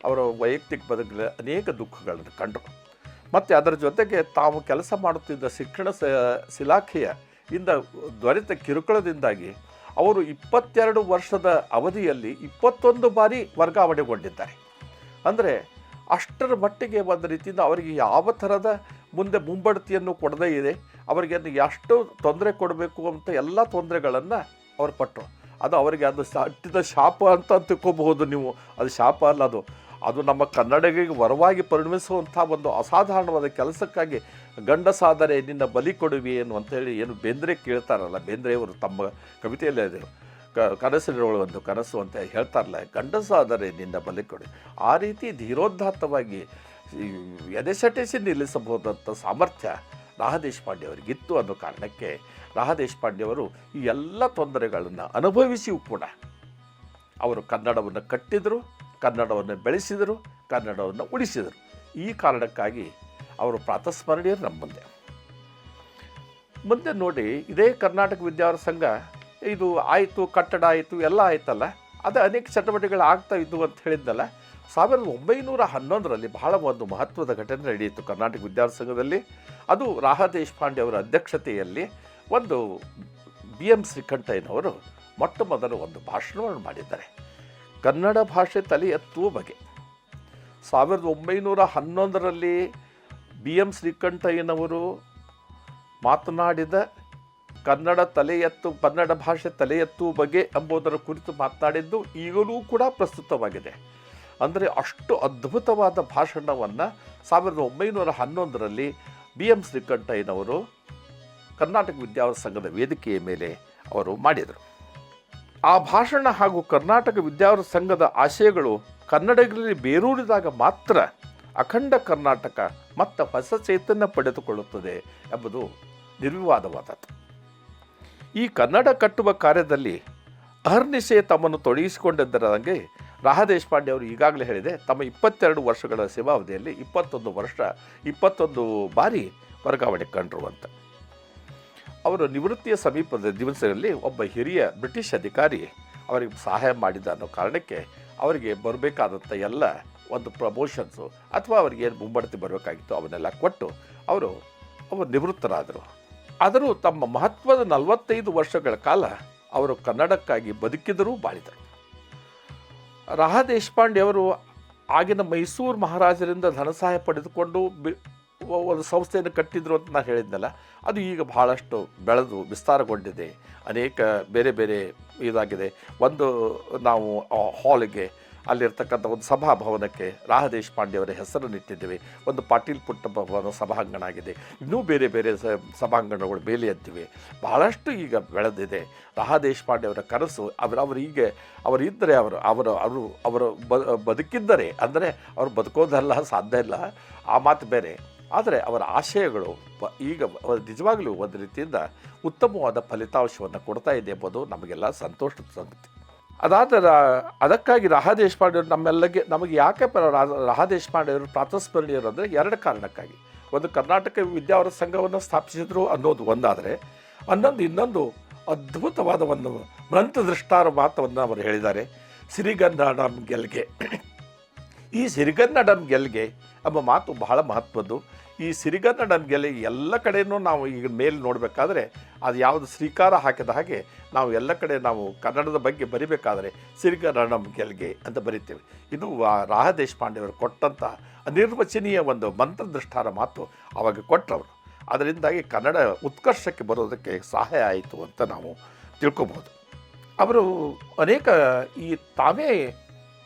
ಅವರ ವೈಯಕ್ತಿಕ ಬದುಕಲ್ಲಿ ಅನೇಕ ದುಃಖಗಳನ್ನು ಕಂಡರು. ಮತ್ತು ಅದರ ಜೊತೆಗೆ ತಾವು ಕೆಲಸ ಮಾಡುತ್ತಿದ್ದ ಶಿಕ್ಷಣ ಇಲಾಖೆಯ ಇಂದ ದೊರೆತ ಕಿರುಕುಳದಿಂದಾಗಿ ಅವರು 22 ವರ್ಷದ ಅವಧಿಯಲ್ಲಿ 21 ಬಾರಿ ವರ್ಗಾವಣೆಗೊಂಡಿದ್ದಾರೆ. ಅಂದರೆ ಅಷ್ಟರ ಮಟ್ಟಿಗೆ ಒಂದು ರೀತಿಯಿಂದ ಅವರಿಗೆ ಯಾವ ಥರದ ಮುಂಬಡ್ತಿಯನ್ನು ಕೊಡದೇ ಇದೆ. ಅವರಿಗೆ ಎಷ್ಟು ತೊಂದರೆ ಕೊಡಬೇಕು ಅಂತ ಎಲ್ಲ ತೊಂದರೆಗಳನ್ನು ಅವರು ಪಟ್ಟರು. ಅದು ಅವರಿಗೆ ಅದು ಹುಟ್ಟಿದ ಶಾಪ ಅಂತ ತಿಳ್ಕೋಬಹುದು ನೀವು. ಅದು ಶಾಪ ಅಲ್ಲ, ಅದು ನಮ್ಮ ಕನ್ನಡಿಗರಿಗೆ ವರವಾಗಿ ಪರಿಣಮಿಸುವಂಥ ಒಂದು ಅಸಾಧಾರಣವಾದ ಕೆಲಸಕ್ಕಾಗಿ ಗಂಡಸಾದರೆ ನಿನ್ನ ಬಲಿ ಕೊಡುವಿ ಅಂತೇಳಿ ಏನು ಬೇಂದ್ರೆ ಕೇಳ್ತಾರಲ್ಲ, ಬೇಂದ್ರೆಯವರು ತಮ್ಮ ಕವಿತೆಯಲ್ಲೇ ಅದು ಕನಸಿನೊಳಗೆ ಒಂದು ಕನಸು ಅಂತ ಹೇಳ್ತಾರಲ್ಲ, ಗಂಡಸಾದರೆ ನಿನ್ನ ಬಲಿ ಕೊಡು. ಆ ರೀತಿ ಧೀರೋದಾತ್ತವಾಗಿ ಎದೆಸೆಟೆಸಿ ನಿಲ್ಲಿಸಬಹುದಂಥ ಸಾಮರ್ಥ್ಯ ರಾಹ ದೇಶಪಾಂಡೆ ಅವರಿಗಿತ್ತು ಅನ್ನೋ ಕಾರಣಕ್ಕೆ ರಾಹ ದೇಶಪಾಂಡೆ ಅವರು ಈ ಎಲ್ಲ ತೊಂದರೆಗಳನ್ನು ಅನುಭವಿಸಿಯೂ ಕೂಡ ಅವರು ಕನ್ನಡವನ್ನು ಕಟ್ಟಿದರು, ಕನ್ನಡವನ್ನು ಬೆಳೆಸಿದರು, ಕನ್ನಡವನ್ನು ಉಳಿಸಿದರು. ಈ ಕಾರಣಕ್ಕಾಗಿ ಅವರು ಪ್ರಾತಸ್ಮರಣೀಯರು ನಮ್ಮ ಮುಂದೆ ನೋಡಿ. ಇದೇ ಕರ್ನಾಟಕ ವಿದ್ಯಾವರ ಸಂಘ ಇದು ಆಯಿತು, ಕಟ್ಟಡ ಆಯಿತು, ಎಲ್ಲ ಆಯ್ತಲ್ಲ, ಅದು ಅನೇಕ ಚಟುವಟಿಕೆಗಳು ಆಗ್ತಾ ಇದ್ದವು ಅಂತ ಹೇಳಿದ್ನಲ್ಲ. 1911ರಲ್ಲಿ ಬಹಳ ಒಂದು ಮಹತ್ವದ ಘಟನೆ ನಡೆಯಿತು ಕರ್ನಾಟಕ ವಿದ್ಯಾವರ ಸಂಘದಲ್ಲಿ. ಅದು ರಾಹ ದೇಶಪಾಂಡೆ ಅವರ ಅಧ್ಯಕ್ಷತೆಯಲ್ಲಿ ಒಂದು BM ಶ್ರೀಕಂಠಯ್ಯನವರು ಮೊಟ್ಟ ಮೊದಲು ಒಂದು ಭಾಷಣವನ್ನು ಮಾಡಿದ್ದಾರೆ. ಕನ್ನಡ ಭಾಷೆ ತಲೆ ಎತ್ತುವ ಬಗ್ಗೆ 1911ರಲ್ಲಿ BM ಶ್ರೀಕಂಠಯ್ಯನವರು ಮಾತನಾಡಿದ ಕನ್ನಡ ಭಾಷೆ ತಲೆ ಎತ್ತುವ ಬಗ್ಗೆ ಎಂಬುದರ ಕುರಿತು ಮಾತನಾಡಿದ್ದು ಈಗಲೂ ಕೂಡ ಪ್ರಸ್ತುತವಾಗಿದೆ. ಅಂದರೆ ಅಷ್ಟು ಅದ್ಭುತವಾದ ಭಾಷಣವನ್ನು 1911ರಲ್ಲಿ BM ಶ್ರೀಕಂಠಯ್ಯನವರು ಕರ್ನಾಟಕ ವಿದ್ಯಾವರ ಸಂಘದ ವೇದಿಕೆಯ ಮೇಲೆ ಅವರು ಮಾಡಿದರು. ಆ ಭಾಷಣ ಹಾಗೂ ಕರ್ನಾಟಕ ವಿದ್ಯಾವರ ಸಂಘದ ಆಶಯಗಳು ಕನ್ನಡಿಗರಲ್ಲಿ ಬೇರೂರಿದಾಗ ಮಾತ್ರ ಅಖಂಡ ಕರ್ನಾಟಕ ಮತ್ತು ಹೊಸ ಚೈತನ್ಯ ಪಡೆದುಕೊಳ್ಳುತ್ತದೆ ಎಂಬುದು ನಿರ್ವಿವಾದವಾದದ್ದು. ಈ ಕನ್ನಡ ಕಟ್ಟುವ ಕಾರ್ಯದಲ್ಲಿ ಅಹರ್ನಿಶೆ ತಮ್ಮನ್ನು ತೊಡಗಿಸಿಕೊಂಡಿದ್ದರಂಗೆ ರಾಹ ದೇಶಪಾಂಡೆ ಅವರು ಈಗಾಗಲೇ ಹೇಳಿದೆ, ತಮ್ಮ 22 ವರ್ಷಗಳ ಸೇವಾವಧಿಯಲ್ಲಿ 21 ಬಾರಿ ವರ್ಗಾವಣೆ ಕಂಡರು ಅಂತ. ಅವರು ನಿವೃತ್ತಿಯ ಸಮೀಪದ ದಿವಸದಲ್ಲಿ ಒಬ್ಬ ಹಿರಿಯ ಬ್ರಿಟಿಷ್ ಅಧಿಕಾರಿ ಅವರಿಗೆ ಸಹಾಯ ಮಾಡಿದ ಅನ್ನೋ ಕಾರಣಕ್ಕೆ ಅವರಿಗೆ ಬರಬೇಕಾದಂಥ ಎಲ್ಲ ಒಂದು ಪ್ರಮೋಷನ್ಸು ಅಥವಾ ಅವರಿಗೆ ಏನು ಮುಂಬಡ್ತಿ ಬರಬೇಕಾಗಿತ್ತು ಅವನ್ನೆಲ್ಲ ಕೊಟ್ಟು ಅವರು ನಿವೃತ್ತರಾದರು. ಆದರೂ ತಮ್ಮ ಮಹತ್ವದ 45 ವರ್ಷಗಳ ಕಾಲ ಅವರು ಕನ್ನಡಕ್ಕಾಗಿ ಬದುಕಿದರೂ ಬಾಳಿದರು. ರಾಹ ದೇಶಪಾಂಡೆ ಅವರು ಆಗಿನ ಮೈಸೂರು ಮಹಾರಾಜರಿಂದ ಧನಸಹಾಯ ಪಡೆದುಕೊಂಡು ಒಂದು ಸಂಸ್ಥೆಯನ್ನು ಕಟ್ಟಿದ್ರು ಅಂತ ನಾನು ಹೇಳಿದ್ನಲ್ಲ, ಅದು ಈಗ ಬಹಳಷ್ಟು ಬೆಳೆದು ವಿಸ್ತಾರಗೊಂಡಿದೆ. ಅನೇಕ ಬೇರೆ ಬೇರೆ ಇದಾಗಿದೆ. ಒಂದು ನಾವು ಹಾಲಿಗೆ ಅಲ್ಲಿರ್ತಕ್ಕಂಥ ಒಂದು ಸಭಾಭವನಕ್ಕೆ ರಾಹ ದೇಶಪಾಂಡೆ ಅವರ ಹೆಸರನ್ನಿಟ್ಟಿದ್ದೇವೆ. ಒಂದು ಪಾಟೀಲ್ ಪುಟ್ಟ ಭವನ ಸಭಾಂಗಣ ಆಗಿದೆ. ಇನ್ನೂ ಬೇರೆ ಬೇರೆ ಸಭಾಂಗಣಗಳು ಬೇಲೆ ಎದ್ದಿವೆ. ಬಹಳಷ್ಟು ಈಗ ಬೆಳೆದಿದೆ. ರಾಹ ದೇಶಪಾಂಡೆ ಅವರ ಕನಸು ಅವರಿದ್ದರೆ ಅವರು ಬದುಕಿದ್ದರೆ, ಅಂದರೆ ಅವರು ಬದುಕೋದಲ್ಲ, ಸಾಧ್ಯ ಇಲ್ಲ, ಆ ಮಾತು ಬೇರೆ. ಆದರೆ ಅವರ ಆಶಯಗಳು ಈಗ ನಿಜವಾಗಲೂ ಒಂದು ರೀತಿಯಿಂದ ಉತ್ತಮವಾದ ಫಲಿತಾಂಶವನ್ನು ಕೊಡ್ತಾ ಇದೆ ಎಂಬುದು ನಮಗೆಲ್ಲ ಸಂತೋಷದ ಸಂಗತಿ. ಅದಕ್ಕಾಗಿ ರಾಹ ದೇಶಪಾಂಡೆ ಅವರು ನಮಗೆ ಯಾಕೆ ರಾಹ ದೇಶಪಾಂಡೆ ಅವರು ಪ್ರಾತಸ್ಮರಣೀಯರು ಅಂದರೆ 2 ಕಾರಣಕ್ಕಾಗಿ. ಒಂದು ಕರ್ನಾಟಕ ವಿದ್ಯಾವರ ಸಂಘವನ್ನು ಸ್ಥಾಪಿಸಿದ್ರು ಅನ್ನೋದು ಒಂದಾದರೆ, ಇನ್ನೊಂದು ಅದ್ಭುತವಾದ ಒಂದು ಮಂತ್ರದೃಷ್ಟಾರ ಮಾತನ್ನು ಅವರು ಹೇಳಿದ್ದಾರೆ. ಸಿರಿಗನ್ನಡಂ ಗೆಲ್ಗೆ. ಈ ಸಿರಿಗನ್ನಡಂ ಗೆಲ್ಗೆ ಎಂಬ ಮಾತು ಬಹಳ ಮಹತ್ವದ್ದು. ಈ ಸಿರಿಗನ್ನಡಂ ಗೆಲ್ಗೆ ಎಲ್ಲ ಕಡೆಯೂ ನಾವು ಈಗ ಮೇಲೆ ನೋಡಬೇಕಾದ್ರೆ ಅದು ಯಾವುದು ಶ್ರೀಕಾರ ಹಾಕಿದ ಹಾಗೆ ನಾವು ಎಲ್ಲ ಕಡೆ ನಾವು ಕನ್ನಡದ ಬಗ್ಗೆ ಬರಿಬೇಕಾದರೆ ಸಿರಿಗನ್ನಡಂ ಗೆಲ್ಗೆ ಅಂತ ಬರಿತೇವೆ. ಇದು ರಾಹ ದೇಶಪಾಂಡೆ ಅವರು ಕೊಟ್ಟಂಥ ಅನಿರ್ವಚನೀಯ ಒಂದು ಮಂತ್ರದೃಷ್ಟಾರ ಮಾತು ಆವಾಗ ಕೊಟ್ಟರವರು. ಅದರಿಂದಾಗಿ ಕನ್ನಡ ಉತ್ಕರ್ಷಕ್ಕೆ ಬರೋದಕ್ಕೆ ಸಹಾಯ ಆಯಿತು ಅಂತ ನಾವು ತಿಳ್ಕೊಬೋದು. ಅವರು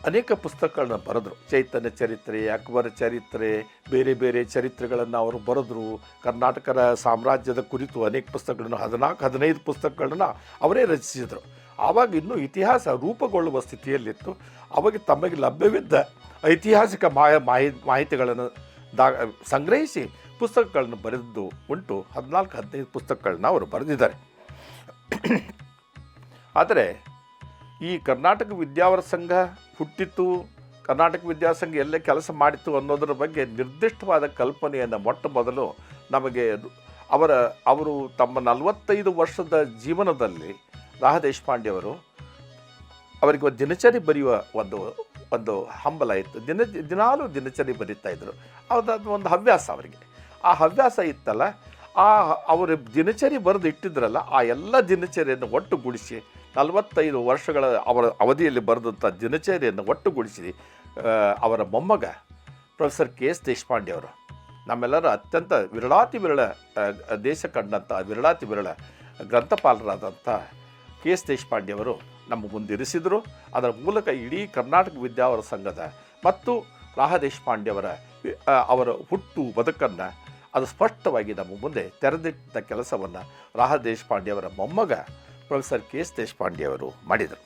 ಅನೇಕ ಪುಸ್ತಕಗಳನ್ನ ಬರೆದರು. ಚೈತನ್ಯ ಚರಿತ್ರೆ, ಅಕ್ಬರ ಚರಿತ್ರೆ, ಬೇರೆ ಬೇರೆ ಚರಿತ್ರೆಗಳನ್ನು ಅವರು ಬರೆದರು. ಕರ್ನಾಟಕದ ಸಾಮ್ರಾಜ್ಯದ ಕುರಿತು ಅನೇಕ ಪುಸ್ತಕಗಳನ್ನು 14-15 ಪುಸ್ತಕಗಳನ್ನು ಅವರೇ ರಚಿಸಿದರು. ಆವಾಗ ಇನ್ನೂ ಇತಿಹಾಸ ರೂಪುಗೊಳ್ಳುವ ಸ್ಥಿತಿಯಲ್ಲಿತ್ತು. ಆವಾಗ ತಮಗೆ ಲಭ್ಯವಿದ್ದ ಐತಿಹಾಸಿಕ ಮಾಹಿತಿಗಳನ್ನು ಸಂಗ್ರಹಿಸಿ ಪುಸ್ತಕಗಳನ್ನು ಬರೆದಿದ್ದು ಉಂಟು. 14-15 ಪುಸ್ತಕಗಳನ್ನ ಅವರು ಬರೆದಿದ್ದಾರೆ. ಆದರೆ ಈ ಕರ್ನಾಟಕ ವಿದ್ಯಾವರ ಸಂಘ ಹುಟ್ಟಿತ್ತು, ಕರ್ನಾಟಕ ವಿದ್ಯಾಸಂಘ ಎಲ್ಲೇ ಕೆಲಸ ಮಾಡಿತ್ತು ಅನ್ನೋದರ ಬಗ್ಗೆ ನಿರ್ದಿಷ್ಟವಾದ ಕಲ್ಪನೆಯನ್ನು ಮೊಟ್ಟ ಮೊದಲು ನಮಗೆ ಅವರು ತಮ್ಮ 45 ವರ್ಷದ ಜೀವನದಲ್ಲಿ ರಾಹ ದೇಶಪಾಂಡೆ ಅವರಿಗೆ ಒಂದು ದಿನಚರಿ ಬರೆಯುವ ಒಂದು ಹಂಬಲ ಇತ್ತು. ದಿನಾಲೂ ದಿನಚರಿ ಬರೀತಾಯಿದ್ರು. ಅದು ಒಂದು ಹವ್ಯಾಸ ಅವರಿಗೆ. ಆ ಹವ್ಯಾಸ ಇತ್ತಲ್ಲ, ಅವರು ದಿನಚರಿ ಬರೆದು ಇಟ್ಟಿದ್ರಲ್ಲ, ಆ ಎಲ್ಲ ದಿನಚರಿಯನ್ನು ಒಟ್ಟುಗೂಡಿಸಿ 45 ವರ್ಷಗಳ ಅವರ ಅವಧಿಯಲ್ಲಿ ಬರೆದಂಥ ದಿನಚರಿಯನ್ನು ಒಟ್ಟುಗೂಡಿಸಿ ಅವರ ಮೊಮ್ಮಗ ಪ್ರೊಫೆಸರ್ KS ದೇಶಪಾಂಡೆ ಅವರು, ನಮ್ಮೆಲ್ಲರ ಅತ್ಯಂತ ದೇಶ ಕಂಡಂಥ ವಿರಳಾತಿ ವಿರಳ ಗ್ರಂಥಪಾಲರಾದಂಥ KS ದೇಶಪಾಂಡೆ ಅವರು ನಮ್ಮ ಮುಂದಿರಿಸಿದರು. ಅದರ ಮೂಲಕ ಇಡೀ ಕರ್ನಾಟಕ ವಿದ್ಯಾವರ ಸಂಘದ ಮತ್ತು ರಾಹ ದೇಶಪಾಂಡೆ ಅವರ ಹುಟ್ಟು ಬದುಕನ್ನು ಅದು ಸ್ಪಷ್ಟವಾಗಿ ನಮ್ಮ ಮುಂದೆ ತೆರೆದಿಟ್ಟ ಕೆಲಸವನ್ನು ರಾಹ ದೇಶಪಾಂಡೆ ಅವರ ಮೊಮ್ಮಗ ಪ್ರೊಫೆಸರ್ KS ದೇಶಪಾಂಡೆ ಅವರು ಮಾಡಿದರು.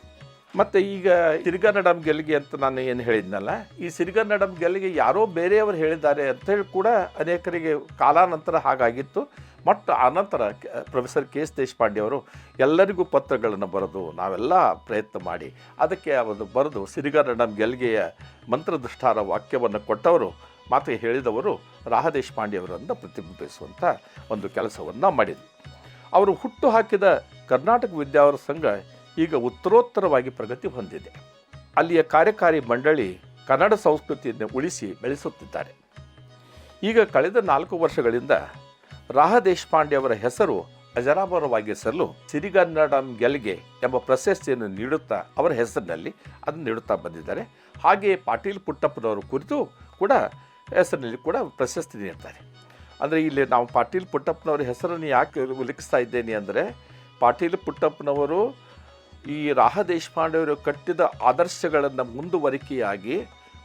ಮತ್ತು ಈಗ ಸಿರಿಗನ್ನಡಂ ಗೆಲ್ಗೆ ಅಂತ ನಾನು ಏನು ಹೇಳಿದ್ನಲ್ಲ, ಈ ಸಿರಿಗನ್ನಡಂ ಗೆಲ್ಗೆ ಯಾರೋ ಬೇರೆಯವರು ಹೇಳಿದ್ದಾರೆ ಅಂತೇಳಿ ಕೂಡ ಅನೇಕರಿಗೆ ಕಾಲಾನಂತರ ಹಾಗಾಗಿತ್ತು. ಮತ್ತು ಆನಂತರ ಪ್ರೊಫೆಸರ್ ಕೆ ಎಸ್ ದೇಶಪಾಂಡೆ ಅವರು ಎಲ್ಲರಿಗೂ ಪತ್ರಗಳನ್ನು ಬರೆದು ನಾವೆಲ್ಲ ಪ್ರಯತ್ನ ಮಾಡಿ ಅದಕ್ಕೆ ಒಂದು ಬರೆದು ಸಿರಿಗನ್ನಡಂ ಗೆಲ್ಗೆಯ ಮಂತ್ರದುಷ್ಟಾರ ವಾಕ್ಯವನ್ನು ಕೊಟ್ಟವರು, ಮಾತು ಹೇಳಿದವರು ರಾಹ ದೇಶಪಾಂಡೆಯವರನ್ನು ಪ್ರತಿಬಿಂಬಿಸುವಂಥ ಒಂದು ಕೆಲಸವನ್ನು ಮಾಡಿದರು. ಅವರು ಹುಟ್ಟು ಹಾಕಿದ ಕರ್ನಾಟಕ ವಿದ್ಯಾವರ ಸಂಘ ಈಗ ಉತ್ತರೋತ್ತರವಾಗಿ ಪ್ರಗತಿ ಹೊಂದಿದೆ. ಅಲ್ಲಿಯ ಕಾರ್ಯಕಾರಿ ಮಂಡಳಿ ಕನ್ನಡ ಸಂಸ್ಕೃತಿಯನ್ನು ಉಳಿಸಿ ಬೆಳೆಸುತ್ತಿದ್ದಾರೆ. ಈಗ ಕಳೆದ 4 ವರ್ಷಗಳಿಂದ ರಾಹ ದೇಶಪಾಂಡೆಯವರ ಹೆಸರು ಅಜರಾಮರವಾಗಿಸಲು ಸಿರಿಗನ್ನಡಂ ಗೆಲ್ಗೆ ಎಂಬ ಪ್ರಶಸ್ತಿಯನ್ನು ನೀಡುತ್ತಾ ಅವರ ಹೆಸರಿನಲ್ಲಿ ಅದನ್ನು ನೀಡುತ್ತಾ ಬಂದಿದ್ದಾರೆ. ಹಾಗೆಯೇ ಪಾಟೀಲ್ ಪುಟ್ಟಪ್ಪನವರು ಕುರಿತು ಕೂಡ ಹೆಸರಿನಲ್ಲಿ ಕೂಡ ಪ್ರಶಸ್ತಿ ನೀಡ್ತಾರೆ. ಅಂದರೆ ಇಲ್ಲಿ ನಾವು ಪಾಟೀಲ್ ಪುಟ್ಟಪ್ಪನವರ ಹೆಸರನ್ನು ಯಾಕೆ ಉಲ್ಲೇಖಿಸ್ತಾ ಇದ್ದೇನೆ ಅಂದರೆ, ಪಾಟೀಲ್ ಪುಟ್ಟಪ್ಪನವರು ಈ ರಾಹ ದೇಶಪಾಂಡೆಯವರು ಕಟ್ಟಿದ ಆದರ್ಶಗಳನ್ನು ಮುಂದುವರಿಕೆಯಾಗಿ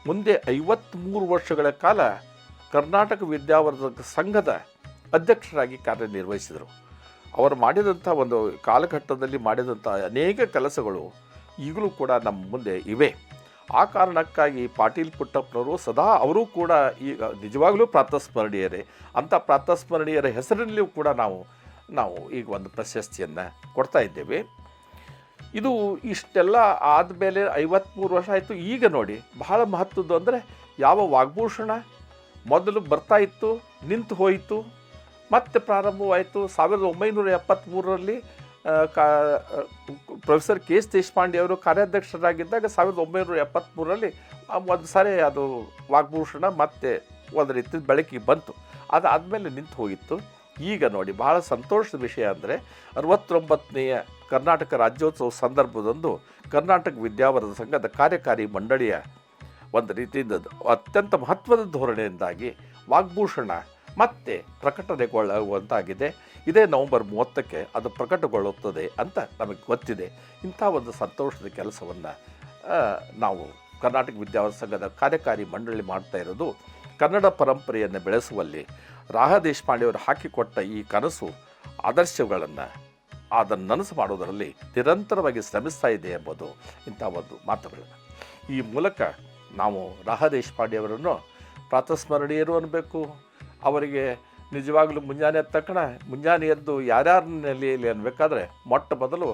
ಮುಂದೆ 53 ವರ್ಷಗಳ ಕಾಲ ಕರ್ನಾಟಕ ವಿದ್ಯಾವರ್ಧಕ ಸಂಘದ ಅಧ್ಯಕ್ಷರಾಗಿ ಕಾರ್ಯನಿರ್ವಹಿಸಿದರು. ಅವರು ಮಾಡಿದಂಥ ಒಂದು ಕಾಲಘಟ್ಟದಲ್ಲಿ ಮಾಡಿದಂಥ ಅನೇಕ ಕೆಲಸಗಳು ಈಗಲೂ ಕೂಡ ನಮ್ಮ ಮುಂದೆ ಇವೆ. ಆ ಕಾರಣಕ್ಕಾಗಿ ಪಾಟೀಲ್ ಪುಟ್ಟಪ್ಪನವರು ಸದಾ ಅವರೂ ಕೂಡ ಈಗ ನಿಜವಾಗಲೂ ಪ್ರಾತಸ್ಮರಣೀಯರೇ. ಅಂಥ ಪ್ರಾತಸ್ಮರಣೀಯರ ಹೆಸರಿನಲ್ಲಿಯೂ ಕೂಡ ನಾವು ಈಗ ಒಂದು ಪ್ರಶಸ್ತಿಯನ್ನು ಕೊಡ್ತಾ ಇದ್ದೇವೆ. ಇದು ಇಷ್ಟೆಲ್ಲ ಆದಮೇಲೆ 53 ವರ್ಷ ಆಯಿತು. ಈಗ ನೋಡಿ ಬಹಳ ಮಹತ್ವದ್ದು ಅಂದರೆ, ಯಾವ ವಾಗ್ಭೂಷಣ ಮೊದಲು ಬರ್ತಾ ಇತ್ತು, ನಿಂತು ಹೋಯಿತು, ಮತ್ತೆ ಪ್ರಾರಂಭವಾಯಿತು. 1973ರಲ್ಲಿ ಪ್ರೊಫೆಸರ್ ಕೆ ಎಸ್ ದೇಶಪಾಂಡೆ ಅವರು ಕಾರ್ಯಾಧ್ಯಕ್ಷರಾಗಿದ್ದಾಗ 1973ರಲ್ಲಿ ಒಂದು ಸಾರಿ ಅದು ವಾಗ್ಭೂಷಣ ಮತ್ತೆ ಒಂದು ರೀತಿ ಬೆಳಕಿಗೆ ಬಂತು. ಅದಾದಮೇಲೆ ನಿಂತು ಹೋಗಿತ್ತು. ಈಗ ನೋಡಿ ಬಹಳ ಸಂತೋಷದ ವಿಷಯ ಅಂದರೆ 69ನೆಯ ಕರ್ನಾಟಕ ರಾಜ್ಯೋತ್ಸವ ಸಂದರ್ಭದಂದು ಕರ್ನಾಟಕ ವಿದ್ಯಾವರ್ಧಕ ಸಂಘದ ಕಾರ್ಯಕಾರಿ ಮಂಡಳಿಯ ಒಂದು ರೀತಿಯಿಂದ ಅತ್ಯಂತ ಮಹತ್ವದ ಧೋರಣೆಯಿಂದಾಗಿ ವಾಗ್ಭೂಷಣ ಮತ್ತೆ ಪ್ರಕಟಣೆಗೊಳ್ಳುವಂತಾಗಿದೆ. ಇದೇ ನವೆಂಬರ್ 30ಕ್ಕೆ ಅದು ಪ್ರಕಟಗೊಳ್ಳುತ್ತದೆ ಅಂತ ನಮಗೆ ಗೊತ್ತಿದೆ. ಇಂಥ ಒಂದು ಸಂತೋಷದ ಕೆಲಸವನ್ನು ನಾವು ಕರ್ನಾಟಕ ವಿದ್ಯಾವರ್ಧಕ ಸಂಘದ ಕಾರ್ಯಕಾರಿ ಮಂಡಳಿ ಮಾಡ್ತಾ ಇರೋದು ಕನ್ನಡ ಪರಂಪರೆಯನ್ನು ಬೆಳೆಸುವಲ್ಲಿ ರಾಹ ದೇಶಪಾಂಡೆಯವರು ಹಾಕಿಕೊಟ್ಟ ಈ ಕನಸು ಆದರ್ಶಗಳನ್ನು ಅದನ್ನು ನನಸು ಮಾಡೋದರಲ್ಲಿ ನಿರಂತರವಾಗಿ ಶ್ರಮಿಸ್ತಾ ಇದೆ ಎಂಬುದು ಇಂಥ ಒಂದು ಮಾತುಗಳನ್ನು. ಈ ಮೂಲಕ ನಾವು ರಾಹ ದೇಶಪಾಂಡೆಯವರನ್ನು ಪ್ರಾತಸ್ಮರಣೀಯರು ಅನ್ನಬೇಕು. ಅವರಿಗೆ ನಿಜವಾಗಲೂ ಮುಂಜಾನೆ ಎದ್ದ ತಕ್ಷಣ ಮುಂಜಾನೆ ಎದ್ದು ಯಾರ್ಯಾರ ನೆಲೆಯಲ್ಲಿ ಅನ್ಬೇಕಾದ್ರೆ ಮೊಟ್ಟ ಮೊದಲು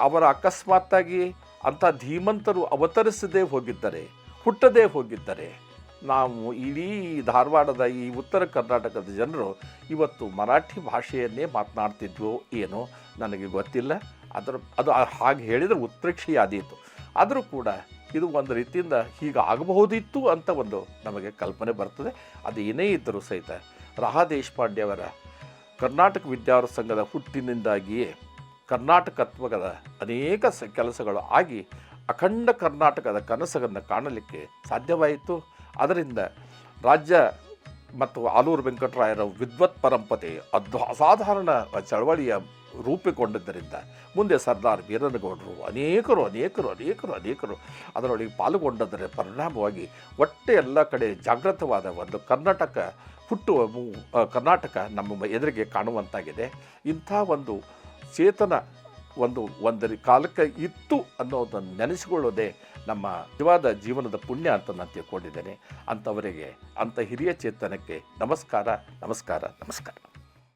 ಅವರ ಅಕಸ್ಮಾತ್ತಾಗಿ ಅಂಥ ಧೀಮಂತರು ಅವತರಿಸದೇ ಹೋಗಿದ್ದರೆ, ಹುಟ್ಟದೇ ಹೋಗಿದ್ದರೆ, ನಾವು ಇಡೀ ಧಾರವಾಡದ ಈ ಉತ್ತರ ಕರ್ನಾಟಕದ ಜನರು ಇವತ್ತು ಮರಾಠಿ ಭಾಷೆಯನ್ನೇ ಮಾತನಾಡ್ತಿದ್ವೋ ಏನೋ ನನಗೆ ಗೊತ್ತಿಲ್ಲ. ಅದು ಹಾಗೆ ಹೇಳಿದರೆ ಉತ್ಪ್ರೇಕ್ಷೆಯಾದೀತು. ಆದರೂ ಕೂಡ ಇದು ಒಂದು ರೀತಿಯಿಂದ ಹೀಗೆ ಆಗಬಹುದಿತ್ತು ಅಂತ ಒಂದು ನಮಗೆ ಕಲ್ಪನೆ ಬರ್ತದೆ. ಅದು ಏನೇ ಇದ್ದರೂ ಸಹಿತ ರಾಹ ದೇಶಪಾಂಡೆಯವರ ಕರ್ನಾಟಕ ವಿದ್ಯಾವರ್ಧಕ ಸಂಘದ ಹುಟ್ಟಿನಿಂದಾಗಿಯೇ ಕರ್ನಾಟಕತ್ವದ ಅನೇಕ ಕೆಲಸಗಳು ಆಗಿ ಅಖಂಡ ಕರ್ನಾಟಕದ ಕನಸನ್ನು ಕಾಣಲಿಕ್ಕೆ ಸಾಧ್ಯವಾಯಿತು. ಅದರಿಂದ ರಾಜ್ಯ ಮತ್ತು ಆಲೂರು ವೆಂಕಟರಾಯರ ವಿದ್ವತ್ ಪರಂಪರೆ ಅಸಾಧಾರಣ ಚಳವಳಿಯ ರೂಪುಗೊಂಡಿದ್ದರಿಂದ ಮುಂದೆ ಸರ್ದಾರ್ ವೀರನಗೌಡರು ಅನೇಕರು ಅದರೊಳಗೆ ಪಾಲ್ಗೊಂಡದರ ಪರಿಣಾಮವಾಗಿ ಒಟ್ಟೆ ಎಲ್ಲ ಕಡೆ ಜಾಗೃತವಾದ ಒಂದು ಕರ್ನಾಟಕ ನಮ್ಮ ಎದುರಿಗೆ ಕಾಣುವಂತಾಗಿದೆ. ಇಂಥ ಒಂದು ಚೇತನ ಒಂದು ಕಾಲಕ್ಕೆ ಇತ್ತು ಅನ್ನೋದನ್ನು ನೆನೆಸಿಕೊಳ್ಳೋದೇ ನಮ್ಮ ನಿಜವಾದ ಜೀವನದ ಪುಣ್ಯ ಅಂತ ನಾನು ತಿಳ್ಕೊಂಡಿದ್ದೇನೆ. ಅಂಥವರಿಗೆ, ಅಂಥ ಹಿರಿಯ ಚೇತನಕ್ಕೆ ನಮಸ್ಕಾರ.